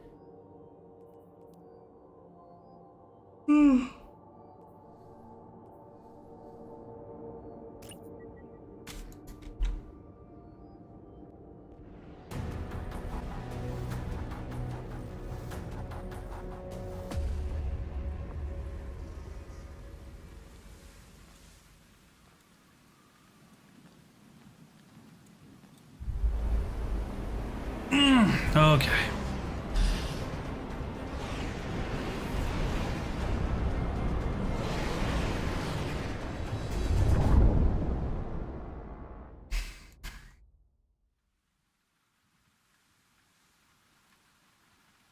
Okay.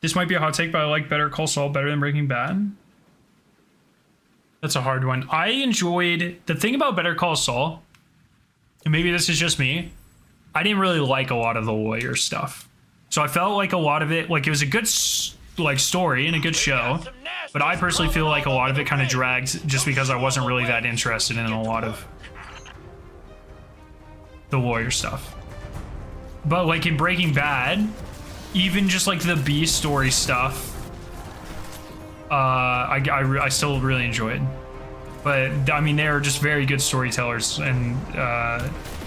This might be a hot take, but I like Better Call Saul better than Breaking Bad. That's a hard one. I enjoyed the thing about Better Call Saul, and maybe this is just me. I didn't really like a lot of the lawyer stuff, so I felt like a lot of it, like it was a good like story and a good show, but I personally feel like a lot of it kind of dragged just because I wasn't really that interested in a lot of the lawyer stuff. But like in Breaking Bad, even just like the B story stuff, I still really enjoyed. But I mean, they're just very good storytellers and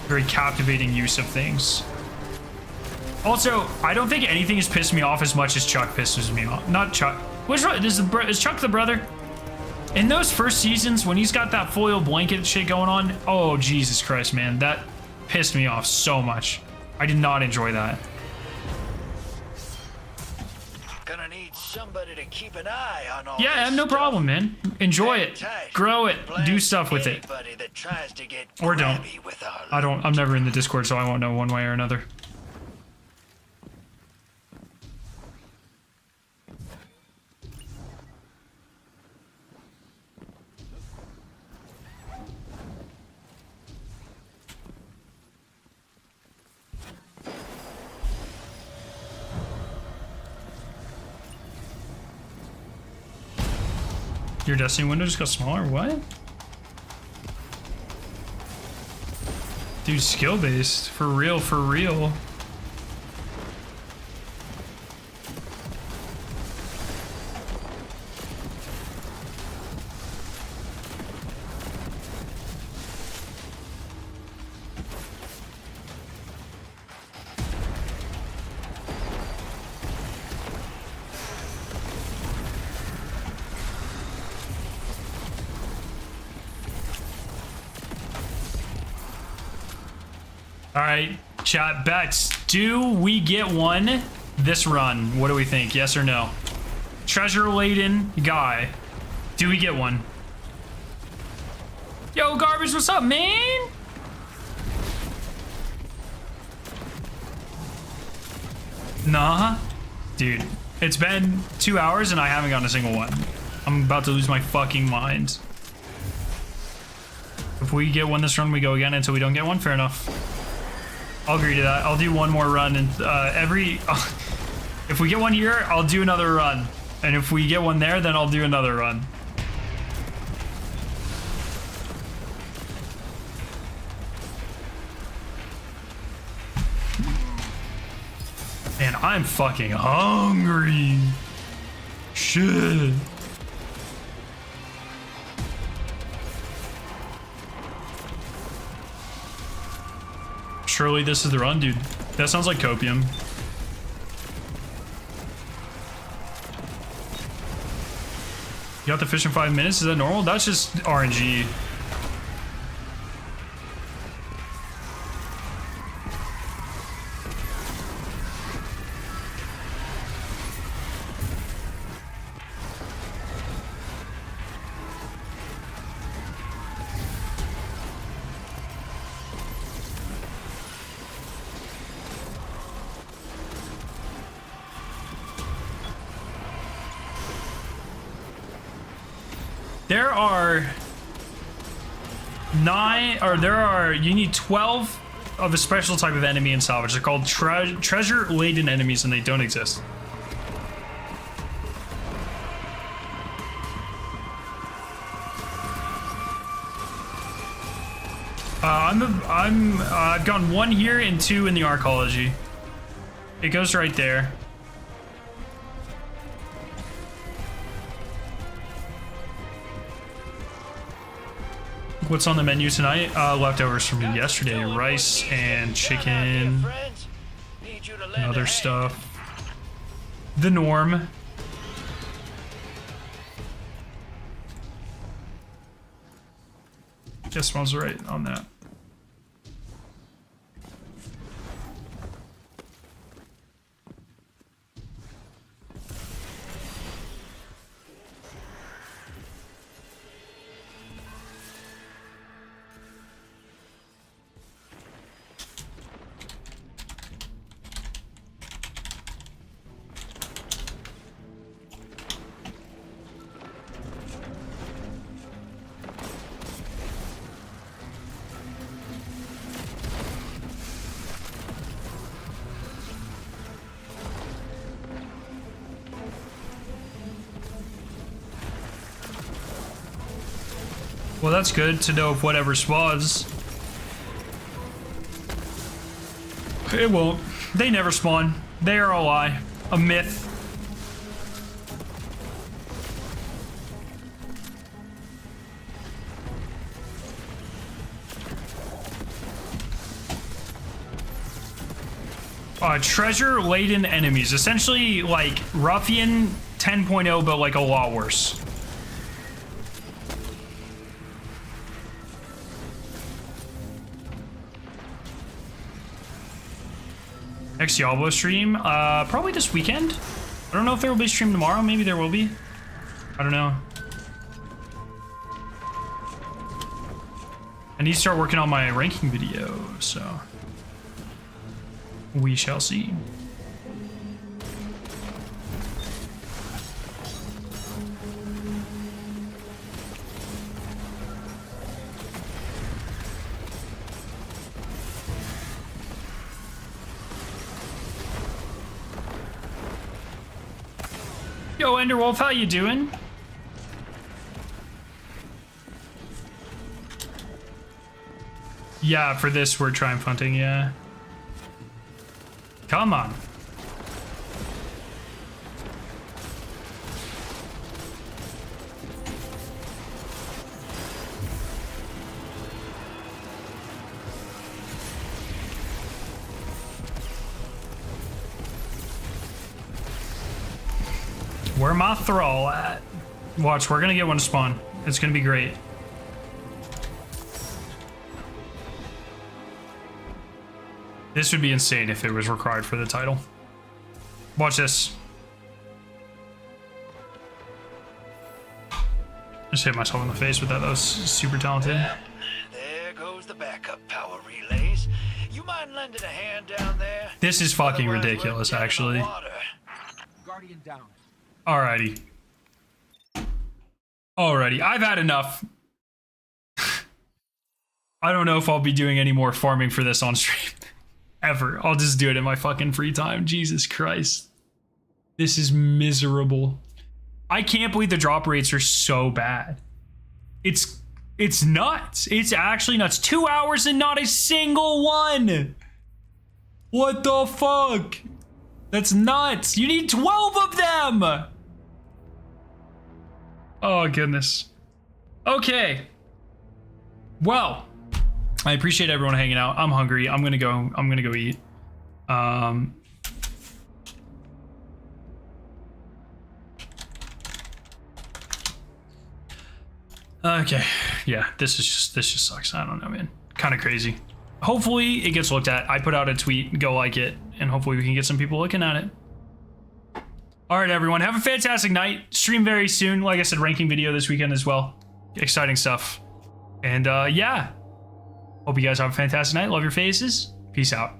very captivating use of things. Also, I don't think anything has pissed me off as much as Chuck pisses me off. Not Chuck. Which one? Is Chuck the brother? In those first seasons, when he's got that foil blanket shit going on, oh, Jesus Christ, man. That pissed me off so much. I did not enjoy that. Gonna need somebody to keep an eye on all Yeah, I have no this problem, man. Enjoy it. tight. Grow it. Blast Do stuff with it. anybody that tries to get Or don't. grabby with our I'm never in the Discord, so I won't know one way or another. Your Destiny window just got smaller? What? Dude, skill based. For real, for real. All right, chat bets. Do we get one this run? What do we think? Yes or no? Treasure laden guy. Do we get one? Yo, Garbage, what's up, man? Nah, dude. It's been 2 hours and I haven't gotten a single one. I'm about to lose my fucking mind. If we get one this run, we go again until we don't get one. Fair enough. I'll agree to that. I'll do one more run, and if we get one here, I'll do another run, and if we get one there, then I'll do another run. Man, I'm fucking hungry. Shit. Surely this is the run, dude. That sounds like copium. You got the fish in 5 minutes? Is that normal? That's just RNG. There are you need 12 of a special type of enemy in salvage. They're called treasure laden enemies, and they don't exist. I've gone 1 here and 2 in the archaeology. It goes right there. What's on the menu tonight? Leftovers from yesterday. Rice and chicken and other stuff. The norm. Guess I was right on that. Well, that's good to know if whatever spawns. It won't. They never spawn. They are a lie. A myth. Treasure-laden enemies. Essentially, like, Ruffian 10.0, but, like, a lot worse. Next Diablo stream? Probably this weekend. I don't know if there will be a stream tomorrow. Maybe there will be. I don't know. I need to start working on my ranking video, so... we shall see. Yo, Enderwolf, how you doing? Yeah, for this we're triumph hunting, yeah. Come on. Where my thrall at? Watch, we're gonna get one to spawn. It's gonna be great. This would be insane if it was required for the title. Watch this. Just hit myself in the face with that. That was super talented. There goes the backup power relays. You mind lending a hand down there? This is fucking Otherwise, we're ridiculous, dead in the Guardian actually. down. Alrighty. Alrighty. I've had enough. I don't know if I'll be doing any more farming for this on stream. Ever. I'll just do it in my fucking free time. Jesus Christ. This is miserable. I can't believe the drop rates are so bad. It's nuts. It's actually nuts. 2 hours and not a single one. What the fuck? That's nuts. You need 12 of them. Oh, goodness. Okay. Well, I appreciate everyone hanging out. I'm hungry. I'm gonna go eat. Okay. Yeah, this just sucks. I don't know, man. Kind of crazy. Hopefully it gets looked at. I put out a tweet, go like it, and hopefully we can get some people looking at it. All right, everyone, have a fantastic night. Stream very soon. Like I said, ranking video this weekend as well. Exciting stuff. And yeah, hope you guys have a fantastic night. Love your faces. Peace out.